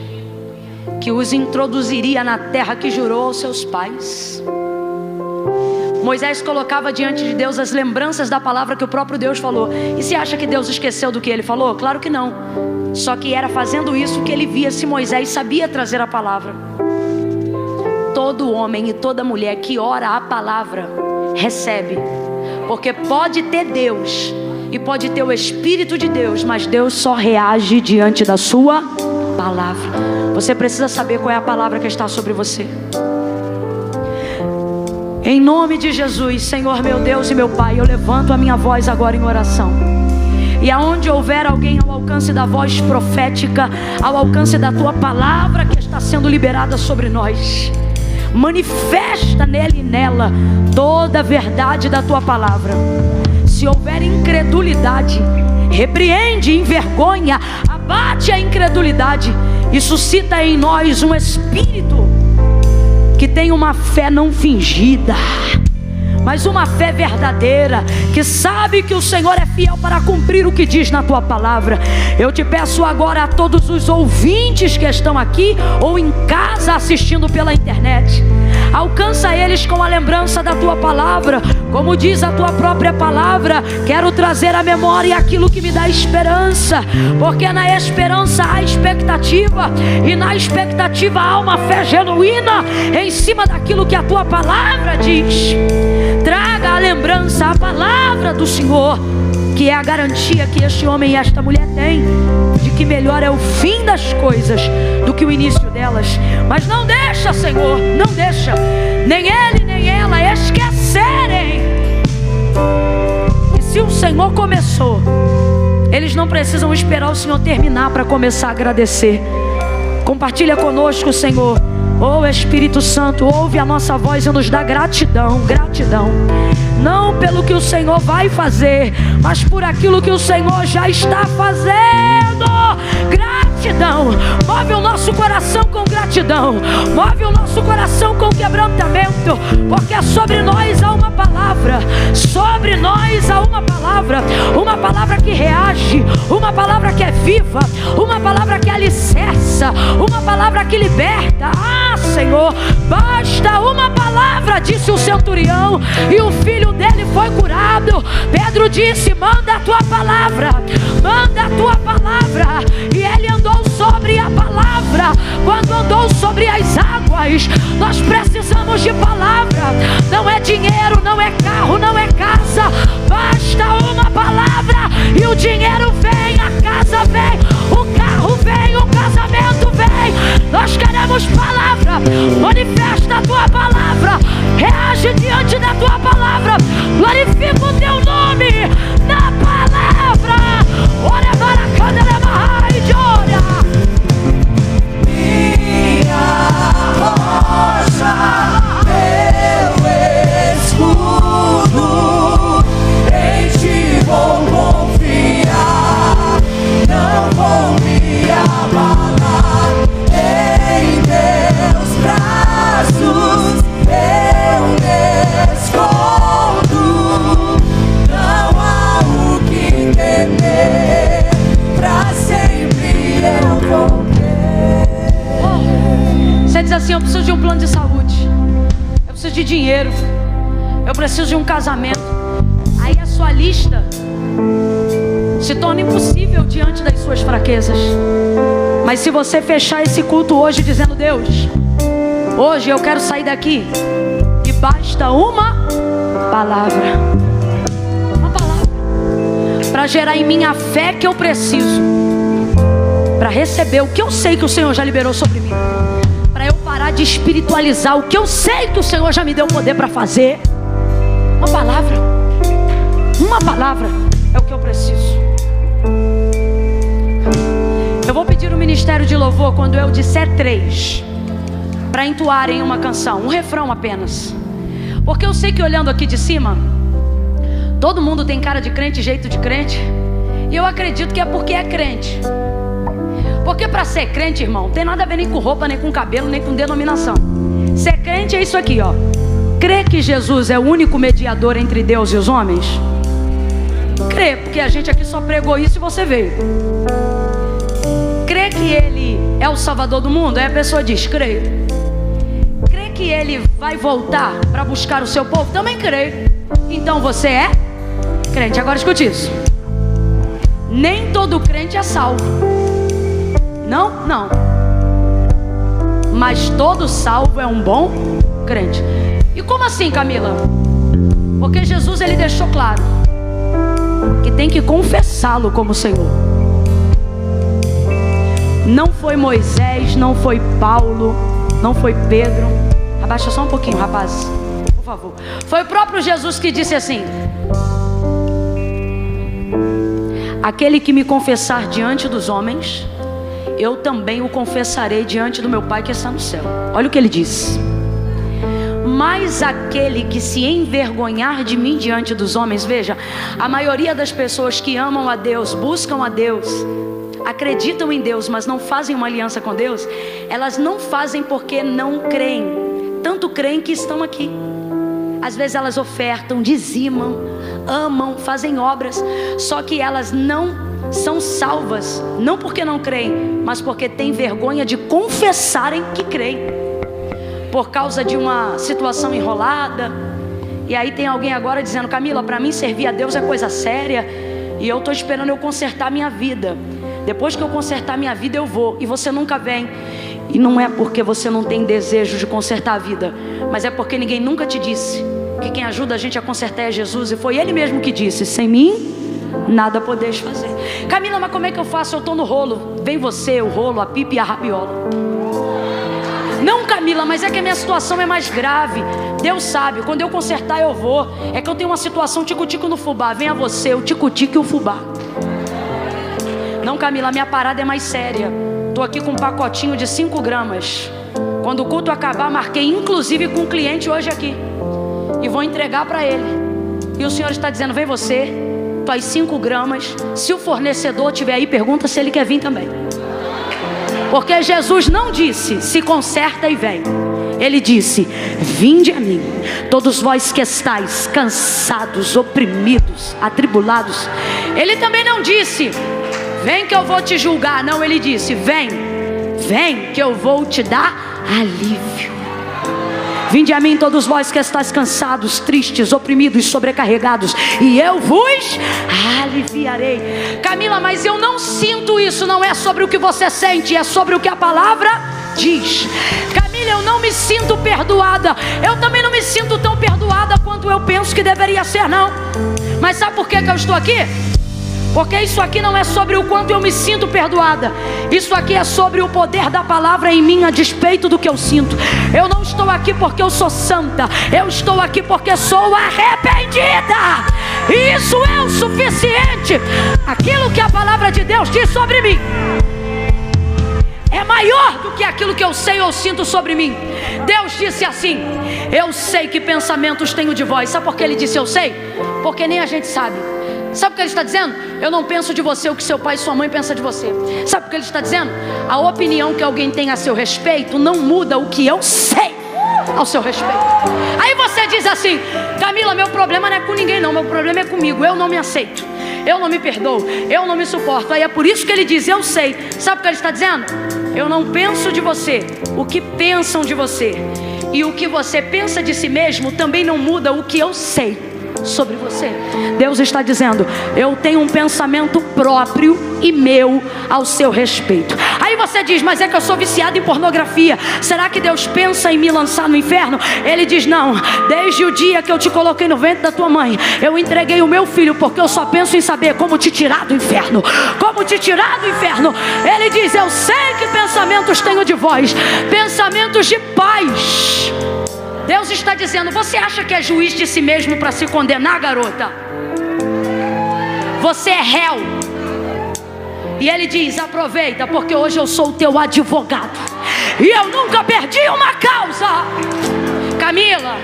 que os introduziria na terra que jurou aos seus pais. Moisés colocava diante de Deus as lembranças da palavra que o próprio Deus falou. E você acha que Deus esqueceu do que ele falou? Claro que não. Só que era fazendo isso que ele via se Moisés sabia trazer a palavra. Todo homem e toda mulher que ora a palavra recebe. Porque pode ter Deus e pode ter o Espírito de Deus, mas Deus só reage diante da sua palavra. Você precisa saber qual é a palavra que está sobre você. Em nome de Jesus, Senhor meu Deus e meu Pai, eu levanto a minha voz agora em oração. E aonde houver alguém ao alcance da voz profética, ao alcance da tua palavra que está sendo liberada sobre nós, manifesta nele e nela toda a verdade da tua palavra. Se houver incredulidade, repreende, envergonha, abate a incredulidade e suscita em nós um espírito que tem uma fé não fingida, mas uma fé verdadeira, que sabe que o Senhor é fiel para cumprir o que diz na tua palavra. Eu te peço agora a todos os ouvintes que estão aqui ou em casa assistindo pela internet, alcança eles com a lembrança da tua palavra. Como diz a tua própria palavra, quero trazer à memória aquilo que me dá esperança, porque na esperança há expectativa, e na expectativa há uma fé genuína em cima daquilo que a tua palavra diz. Traga à lembrança a palavra do Senhor, que é a garantia que este homem e esta mulher têm de que melhor é o fim das coisas do que o início delas. Mas não deixa, Senhor, não deixa nem ele nem ela esquecerem que se o Senhor começou, eles não precisam esperar o Senhor terminar para começar a agradecer. Compartilha conosco, Senhor. Oh Espírito Santo, ouve a nossa voz e nos dá gratidão, gratidão. Não pelo que o Senhor vai fazer, mas por aquilo que o Senhor já está fazendo. Gratidão. Move o nosso coração com gratidão. Move o nosso coração com quebrantamento, porque sobre nós há uma palavra. Sobre nós há uma palavra. Uma palavra que reage, uma palavra que é viva, uma palavra que alicerça, uma palavra que liberta. Ah, Senhor, basta uma palavra, disse o centurião, e o filho dele foi curado. Pedro disse: manda a tua palavra, manda a tua palavra. E ele andou sobre a palavra. Quando andou sobre as águas, nós precisamos de palavra. Não é dinheiro, não é carro, não é casa. Basta uma palavra e o dinheiro vem, a casa vem, o carro vem, o casamento vem. Nós queremos palavra. Manifesta a tua palavra, reage diante da tua palavra, glorifica o teu nome na palavra. Ora para a câmera, barra de olha. Minha rocha, meu escudo, em ti vou confiar, não vou me abalar. Em teus braços eu me escondo, não há o que temer, pra sempre eu vou ter. Você diz assim: eu preciso de um plano de saúde, eu preciso de dinheiro, eu preciso de um casamento. Aí a sua lista se torna impossível diante das suas fraquezas. Mas se você fechar esse culto hoje dizendo: Deus, hoje eu quero sair daqui e basta uma palavra, uma palavra, para gerar em mim a fé que eu preciso, para receber o que eu sei que o Senhor já liberou sobre mim, para eu parar de espiritualizar o que eu sei que o Senhor já me deu poder para fazer. Uma palavra é o que eu preciso. Eu vou pedir o ministério de louvor, quando eu disser 3, para entoarem uma canção, um refrão apenas. Porque eu sei que olhando aqui de cima, todo mundo tem cara de crente, jeito de crente. E eu acredito que é porque é crente. Porque para ser crente, irmão, não tem nada a ver nem com roupa, nem com cabelo, nem com denominação. Ser crente é isso aqui, ó. Crê que Jesus é o único mediador entre Deus e os homens? Crê, porque a gente aqui só pregou isso e você veio. Crê que Ele é o Salvador do mundo? Aí a pessoa diz: creio. Crê que Ele vai voltar para buscar o seu povo? Também creio. Então você é crente. Agora escute isso: nem todo crente é salvo. Não, não. Mas todo salvo é um bom crente. E como assim, Camila? Porque Jesus, Ele deixou claro que tem que confessá-lo como Senhor. Não foi Moisés, não foi Paulo, não foi Pedro. Abaixa só um pouquinho, rapaz, por favor. Foi o próprio Jesus que disse assim: aquele que me confessar diante dos homens, eu também o confessarei diante do meu Pai que está no céu. Olha o que ele diz: mas aquele que se envergonhar de mim diante dos homens. Veja, a maioria das pessoas que amam a Deus, buscam a Deus, acreditam em Deus, mas não fazem uma aliança com Deus, elas não fazem porque não creem. Tanto creem que estão aqui. Às vezes elas ofertam, dizimam, amam, fazem obras, só que elas não são salvas, não porque não creem, mas porque têm vergonha de confessarem que creem, por causa de uma situação enrolada. E aí tem alguém agora dizendo: Camila, para mim servir a Deus é coisa séria, e eu estou esperando eu consertar minha vida. Depois que eu consertar minha vida eu vou. E você nunca vem. E não é porque você não tem desejo de consertar a vida, mas é porque ninguém nunca te disse que quem ajuda a gente a consertar é Jesus. E foi Ele mesmo que disse: sem mim nada podeis fazer. Camila, mas como é que eu faço? Eu estou no rolo. Vem você, o rolo, a pipa e a rabiola. Não, Camila, mas é que a minha situação é mais grave. Deus sabe, quando eu consertar eu vou. É que eu tenho uma situação tico-tico no fubá. Venha você, o tico-tico e o fubá. Não, Camila, a minha parada é mais séria. Estou aqui com um pacotinho de 5 gramas. Quando o culto acabar, marquei inclusive com um cliente hoje aqui, e vou entregar para ele. E o Senhor está dizendo: vem você, tuas 5 gramas. Se o fornecedor estiver aí, pergunta se ele quer vir também. Porque Jesus não disse: se conserta e vem. Ele disse: vinde a mim, todos vós que estáis cansados, oprimidos, atribulados. Ele também não disse: vem que eu vou te julgar. Não, ele disse: vem, vem que eu vou te dar alívio. Vinde a mim todos vós que estáis cansados, tristes, oprimidos, sobrecarregados, e eu vos aliviarei. Camila, mas eu não sinto isso. Não é sobre o que você sente, é sobre o que a palavra diz. Camila, eu não me sinto perdoada. Eu também não me sinto tão perdoada quanto eu penso que deveria ser, não. Mas sabe por que eu estou aqui? Porque isso aqui não é sobre o quanto eu me sinto perdoada. Isso aqui é sobre o poder da palavra em mim, a despeito do que eu sinto. Eu não estou aqui porque eu sou santa. Eu estou aqui porque sou arrependida. E isso é o suficiente. Aquilo que a palavra de Deus diz sobre mim é maior do que aquilo que eu sei ou sinto sobre mim. Deus disse assim: eu sei que pensamentos tenho de vós. Sabe por que Ele disse eu sei? Porque nem a gente sabe. Sabe o que Ele está dizendo? Eu não penso de você o que seu pai e sua mãe pensam de você. Sabe o que Ele está dizendo? A opinião que alguém tem a seu respeito não muda o que eu sei ao seu respeito. Aí você diz assim: Camila, meu problema não é com ninguém não, meu problema é comigo. Eu não me aceito, eu não me perdoo, eu não me suporto. Aí é por isso que Ele diz eu sei. Sabe o que Ele está dizendo? Eu não penso de você o que pensam de você, e o que você pensa de si mesmo também não muda o que eu sei sobre você. Deus está dizendo: eu tenho um pensamento próprio e meu ao seu respeito. Aí você diz: mas é que eu sou viciado em pornografia, será que Deus pensa em me lançar no inferno? Ele diz: não, desde o dia que eu te coloquei no ventre da tua mãe, eu entreguei o meu filho, porque eu só penso em saber como te tirar do inferno. Como te tirar do inferno. Ele diz: eu sei que pensamentos tenho de vós, pensamentos de paz. Deus está dizendo: você acha que é juiz de si mesmo para se condenar, garota? Você é réu. E Ele diz: aproveita, porque hoje eu sou o teu advogado, e eu nunca perdi uma causa. Camila,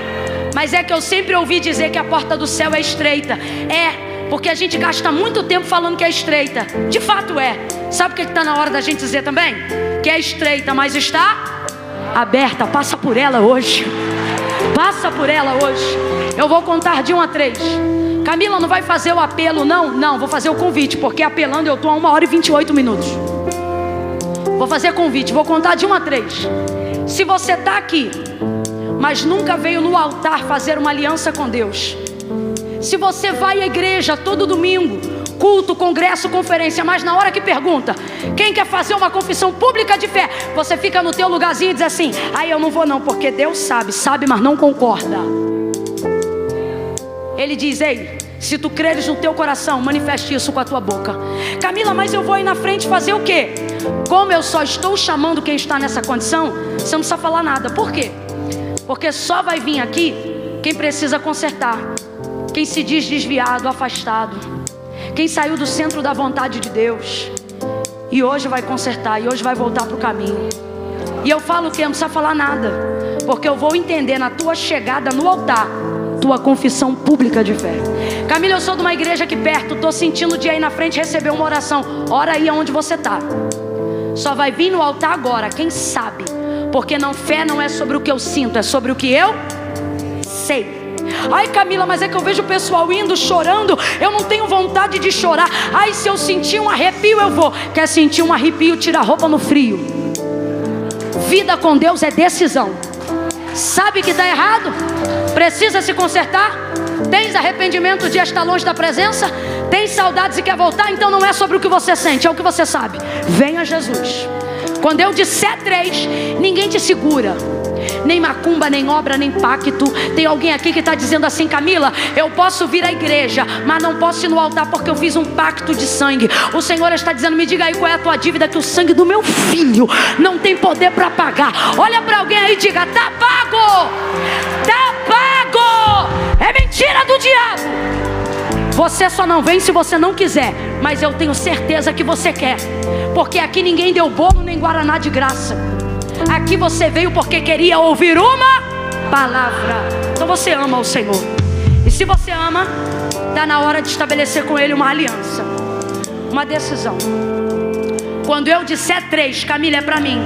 mas é que eu sempre ouvi dizer que a porta do céu é estreita. É, porque a gente gasta muito tempo falando que é estreita. De fato é. Sabe o que está na hora da gente dizer também? Que é estreita, mas está aberta. Passa por ela hoje. Passa por ela hoje. Eu vou contar de 1 a 3. Camila, não vai fazer o apelo, não? Não, vou fazer o convite, porque apelando eu estou a 1 hora e 28 minutos. Vou fazer convite, vou contar de 1 a 3. Se você está aqui, mas nunca veio no altar fazer uma aliança com Deus. Se você vai à igreja todo domingo, culto, congresso, conferência, mas na hora que pergunta quem quer fazer uma confissão pública de fé, você fica no teu lugarzinho e diz assim: aí eu não vou não, porque Deus sabe, mas não concorda. Ele diz: ei, se tu creres no teu coração, manifeste isso com a tua boca. Camila, mas eu vou aí na frente fazer o quê? Como eu só estou chamando quem está nessa condição, você não precisa falar nada. Por quê? Porque só vai vir aqui quem precisa consertar, quem se diz desviado, afastado, quem saiu do centro da vontade de Deus e hoje vai consertar, e hoje vai voltar para o caminho. E eu falo que não precisa falar nada, porque eu vou entender na tua chegada no altar tua confissão pública de fé. Camila, eu sou de uma igreja aqui perto, estou sentindo de aí na frente receber uma oração. Ora aí aonde você está. Só vai vir no altar agora quem sabe, porque fé não é sobre o que eu sinto, é sobre o que eu sei. Ai, Camila, mas é que eu vejo o pessoal indo, chorando. Eu não tenho vontade de chorar. Ai, se eu sentir um arrepio, eu vou. Quer sentir um arrepio? Tira a roupa no frio. Vida com Deus é decisão. Sabe que está errado? Precisa se consertar? Tens arrependimento de estar longe da presença? Tens saudades e quer voltar? Então não é sobre o que você sente, é o que você sabe. Venha a Jesus. Quando eu disser 3, ninguém te segura. Nem macumba, nem obra, nem pacto. Tem alguém aqui que está dizendo assim: Camila, eu posso vir à igreja, mas não posso ir no altar porque eu fiz um pacto de sangue. O Senhor está dizendo: me diga aí qual é a tua dívida, que o sangue do meu filho não tem poder para pagar. Olha para alguém aí e diga: tá pago, tá pago. É mentira do diabo. Você só não vem se você não quiser, mas eu tenho certeza que você quer, porque aqui ninguém deu bolo nem guaraná de graça. Aqui você veio porque queria ouvir uma palavra. Então você ama o Senhor. E se você ama, está na hora de estabelecer com Ele uma aliança, uma decisão. Quando eu disser 3, Camila, é para mim.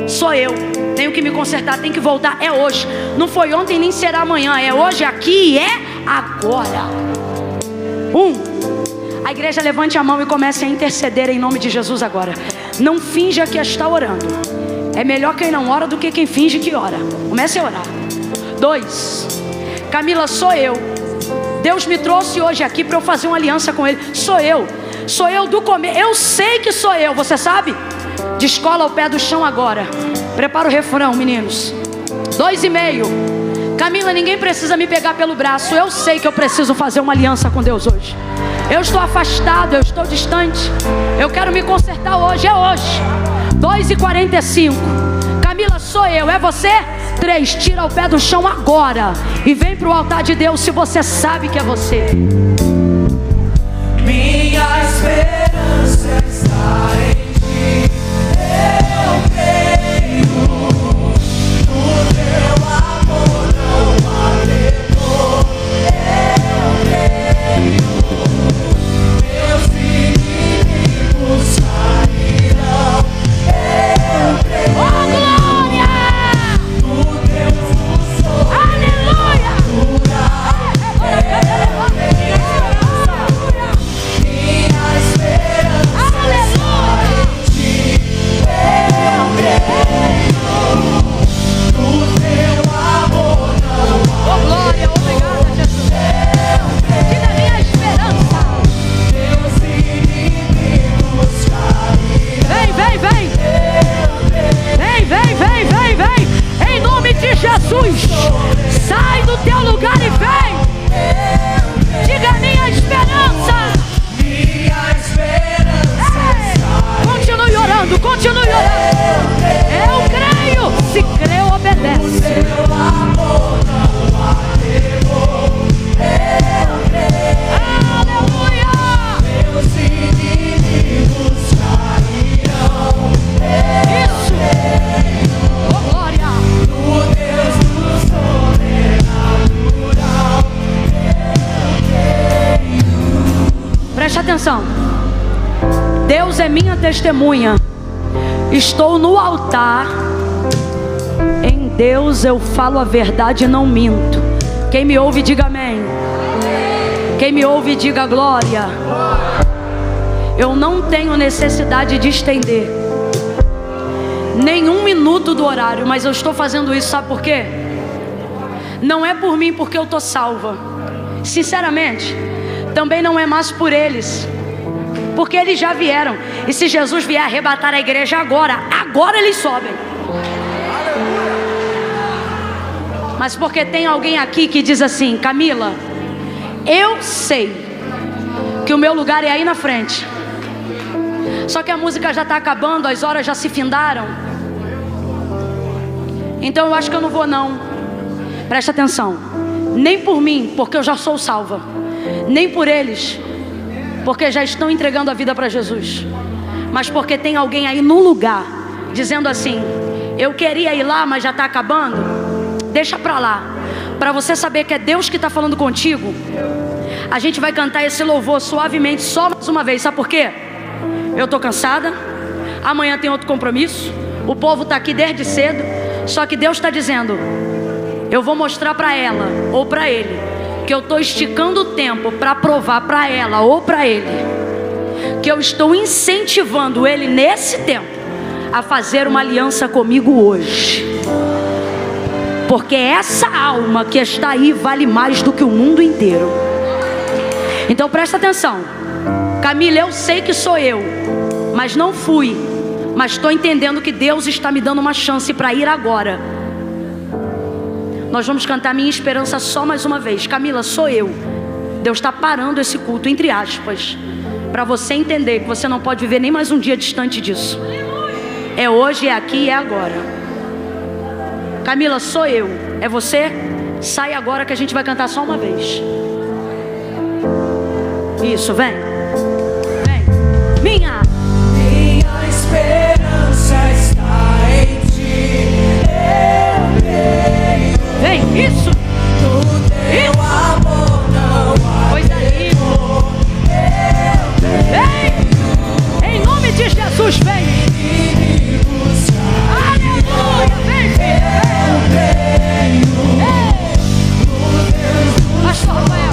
Sou eu. Tenho que me consertar, tenho que voltar. É hoje. Não foi ontem nem será amanhã. É hoje, aqui e é agora. 1. A igreja levante a mão e comece a interceder em nome de Jesus agora. Não finja que está orando. É melhor quem não ora do que quem finge que ora. Comece a orar. 2. Camila, sou eu. Deus me trouxe hoje aqui para eu fazer uma aliança com Ele. Sou eu. Sou eu do começo. Eu sei que sou eu, você sabe? Descola o pé do chão agora. Prepara o refrão, meninos. 2,5. Camila, ninguém precisa me pegar pelo braço. Eu sei que eu preciso fazer uma aliança com Deus hoje. Eu estou afastado, eu estou distante. Eu quero me consertar hoje, é hoje. 2,45. Camila, sou eu, é você? 3, tira o pé do chão agora e vem para o altar de Deus se você sabe que é você. Minha esperança está em ti. Eu creio no teu amor, não há temor. Eu creio, meus inimigos cairão. Eu creio, Oh, glória! no Deus do sol. Aleluia! Eu creio, minha esperança está em ti. Eu creio, no teu amor não há. Oh, glória, obrigada, Jesus. Tira a minha esperança. Meus inimigos cairão. Vem, vem, vem. Vem, vem, vem, vem, vem. Em nome de Jesus. Sai do teu lugar e vem. Diga minha esperança. Minha esperança está em Continue orando, continue orando. Eu creio. Se creu, obedece. teu amor, não há temor. Eu creio, Aleluia. meus inimigos cairão. Isso. Oh, glória. O Deus do sobrenatural. Preste atenção. Deus é minha testemunha. Estou no altar. Em Deus eu falo a verdade e não minto. Quem me ouve, diga amém. Quem me ouve, diga glória. Eu não tenho necessidade de estender nenhum minuto do horário, mas eu estou fazendo isso, sabe por quê? Não é por mim, porque eu estou salva. Sinceramente, também não é mais por eles, porque eles já vieram. E se Jesus vier arrebatar a igreja agora eles sobem. Mas porque tem alguém aqui que diz assim: Camila, eu sei que o meu lugar é aí na frente. Só que a música já está acabando, as horas já se findaram. Então eu acho que eu não vou não. Presta atenção. Nem por mim, porque eu já sou salva. Nem por eles, porque já estão entregando a vida para Jesus. Mas porque tem alguém aí no lugar dizendo assim: eu queria ir lá, mas já está acabando. Deixa para lá. Para você saber que é Deus que está falando contigo, a gente vai cantar esse louvor suavemente só mais uma vez. Sabe por quê? Eu estou cansada. Amanhã tem outro compromisso. O povo está aqui desde cedo. Só que Deus está dizendo: eu vou mostrar para ela ou para ele que eu estou esticando o tempo para provar para ela ou para ele que eu estou incentivando ele nesse tempo a fazer uma aliança comigo hoje. Porque essa alma que está aí vale mais do que o mundo inteiro. Então presta atenção. Camila, eu sei que sou eu, mas não fui. Mas estou entendendo que Deus está me dando uma chance para ir agora. Nós vamos cantar Minha Esperança só mais uma vez. Camila, sou eu. Deus está parando esse culto, entre aspas, para você entender que você não pode viver nem mais um dia distante disso. É hoje, é aqui, é agora. Camila, sou eu. É você? Sai agora que a gente vai cantar só uma vez. Isso, vem. Vem. Minha esperança está em ti. Eu creio. Vem, isso. No teu amor não há Coisa temor. Vem. Em nome de Jesus, vem. Aleluia, vem, filho. Pastor Rafael.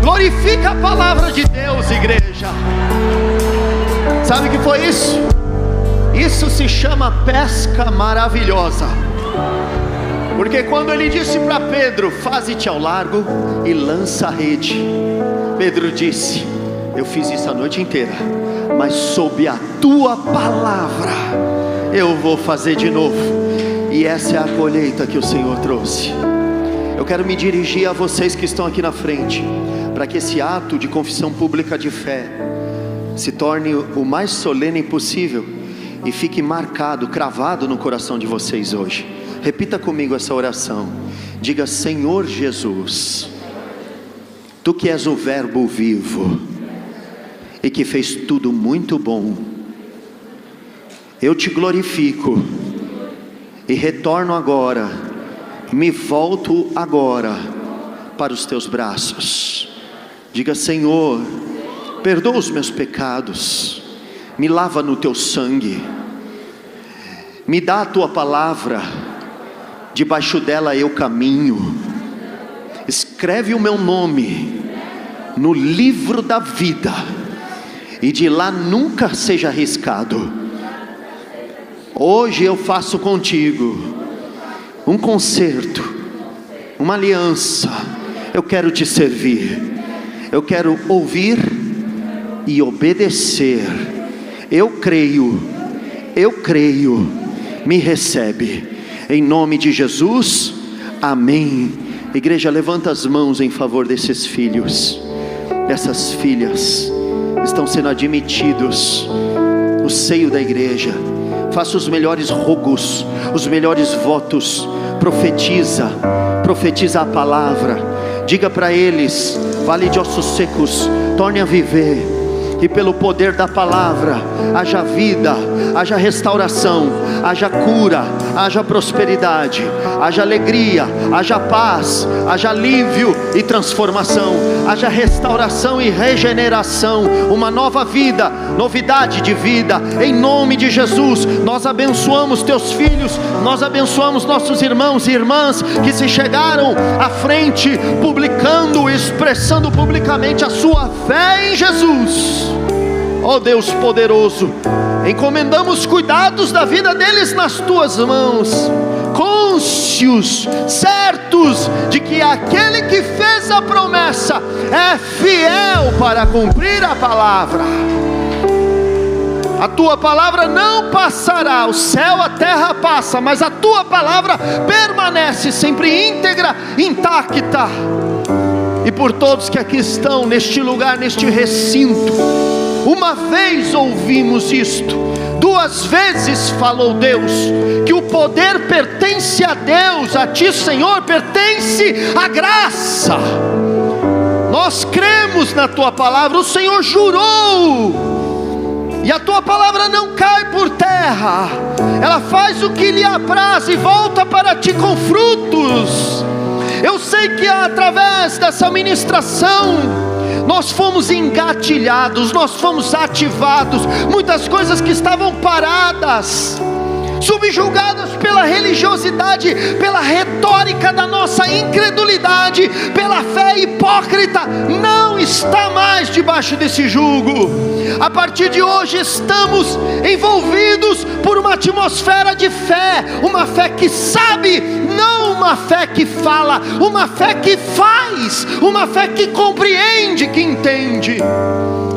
Glorifica a palavra de Deus, igreja. Sabe o que foi isso? Isso se chama pesca maravilhosa. Porque quando ele disse para Pedro: faze-te ao largo e lança a rede, Pedro disse: eu fiz isso a noite inteira, mas sob a tua palavra eu vou fazer de novo. E essa é a colheita que o Senhor trouxe. Eu quero me dirigir a vocês que estão aqui na frente, para que esse ato de confissão pública de fé se torne o mais solene possível e fique marcado, cravado no coração de vocês hoje. Repita comigo essa oração. Diga: Senhor Jesus, Tu que és o verbo vivo e que fez tudo muito bom, eu te glorifico e retorno agora, me volto agora para os teus braços. Diga: Senhor, perdoa os meus pecados, me lava no teu sangue, me dá a tua palavra, debaixo dela eu caminho. Escreve o meu nome no livro da vida e de lá nunca seja arriscado. Hoje eu faço contigo um concerto, uma aliança. Eu quero te servir, eu quero ouvir e obedecer. Eu creio, me recebe, em nome de Jesus, amém. Igreja, levanta as mãos em favor desses filhos, dessas filhas, estão sendo admitidos no seio da igreja. Faça os melhores rogos, os melhores votos, profetiza a palavra, diga para eles: vale de ossos secos, torne a viver, e pelo poder da palavra, haja vida, haja restauração, haja cura, haja prosperidade, haja alegria, haja paz, haja alívio e transformação, haja restauração e regeneração, uma nova vida, novidade de vida, em nome de Jesus. Nós abençoamos teus filhos, nós abençoamos nossos irmãos e irmãs que se chegaram à frente, publicando, expressando publicamente a sua fé em Jesus. Ó Deus poderoso, encomendamos cuidados da vida deles nas tuas mãos, cônscios, certos de que aquele que fez a promessa é fiel para cumprir a palavra. A tua palavra não passará, o céu, a terra passa, mas a tua palavra permanece sempre íntegra, intacta. E por todos que aqui estão, neste lugar, neste recinto, uma vez ouvimos isto, 2 vezes falou Deus, que o poder pertence a Deus, a ti, Senhor, pertence a graça. Nós cremos na tua palavra, o Senhor jurou, e a tua palavra não cai por terra, ela faz o que lhe apraz e volta para ti com frutos. Eu sei que através dessa ministração nós fomos engatilhados, nós fomos ativados, muitas coisas que estavam paradas, subjugadas pela religiosidade, pela retórica da nossa incredulidade, pela fé hipócrita, não está mais debaixo desse jugo. A partir de hoje estamos envolvidos por uma atmosfera de fé, uma fé que sabe, não uma fé que fala, uma fé que faz, uma fé que compreende, que entende.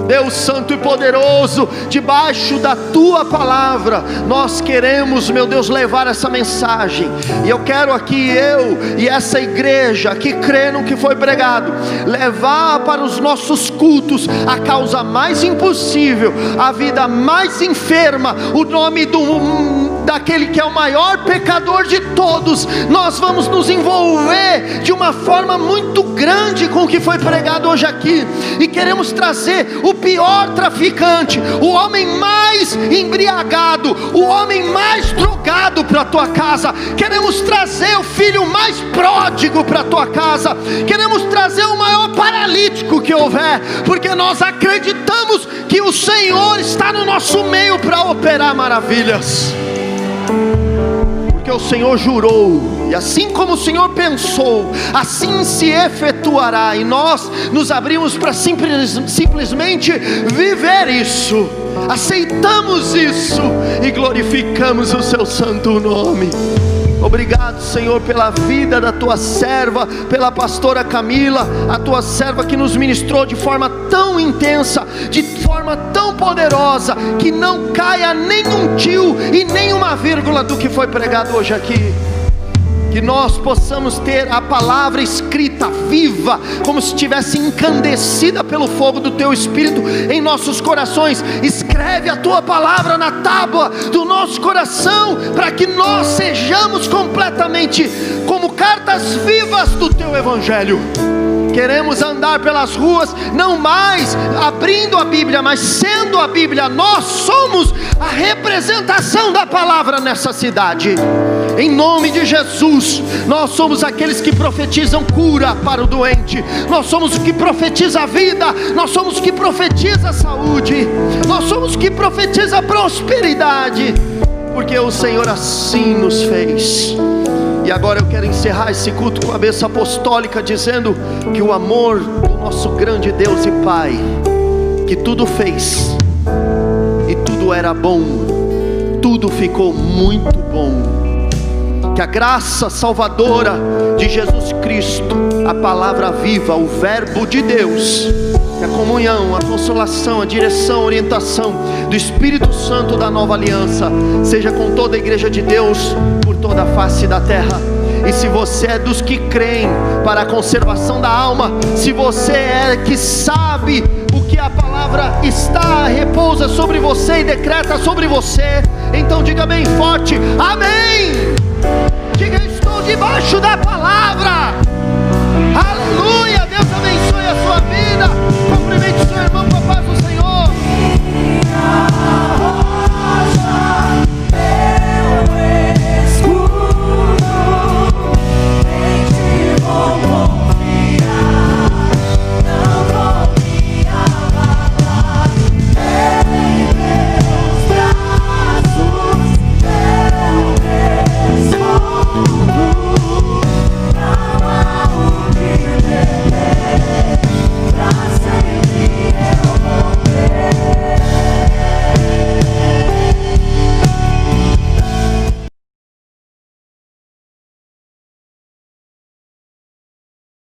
Deus santo e poderoso, debaixo da tua palavra, nós queremos, meu Deus, levar essa mensagem. E eu quero aqui, eu e essa igreja que crê no que foi pregado, levar para os nossos cultos a causa mais impossível, a vida mais enferma, o nome daquele que é o maior pecador de todos. Nós vamos nos envolver de uma forma muito grande com o que foi pregado hoje aqui, e queremos trazer o pior traficante, o homem mais embriagado, o homem mais drogado para a tua casa. Queremos trazer o filho mais pródigo para a tua casa. Queremos trazer o maior paralítico que houver, porque nós acreditamos que o Senhor está no nosso meio para operar maravilhas. Porque o Senhor jurou, e assim como o Senhor pensou, assim se efetuará. E nós nos abrimos para simplesmente viver isso, aceitamos isso e glorificamos o seu santo nome. Obrigado, Senhor, pela vida da tua serva, pela pastora Camila, a tua serva que nos ministrou de forma tão intensa, de forma tão poderosa, que não caia nenhum tio e nenhuma vírgula do que foi pregado hoje aqui. Que nós possamos ter a palavra escrita, viva, como se estivesse incandescida pelo fogo do teu Espírito em nossos corações. Escreve a tua palavra na tábua do nosso coração, para que nós sejamos completamente como cartas vivas do teu Evangelho. Queremos andar pelas ruas, não mais abrindo a Bíblia, mas sendo a Bíblia. Nós somos a representação da palavra nessa cidade. Em nome de Jesus, nós somos aqueles que profetizam cura para o doente. Nós somos o que profetiza a vida. Nós somos o que profetiza a saúde. Nós somos o que profetiza a prosperidade, porque o Senhor assim nos fez. E agora eu quero encerrar esse culto com a bênção apostólica, dizendo que o amor do nosso grande Deus e Pai, que tudo fez e tudo era bom, tudo ficou muito bom. Que a graça salvadora de Jesus Cristo, a palavra viva, o verbo de Deus, que a comunhão, a consolação, a direção, a orientação do Espírito Santo da nova aliança seja com toda a igreja de Deus por toda a face da terra. E se você é dos que creem para a conservação da alma, se você é que sabe o que a palavra está, repousa sobre você e decreta sobre você, então diga bem forte: amém.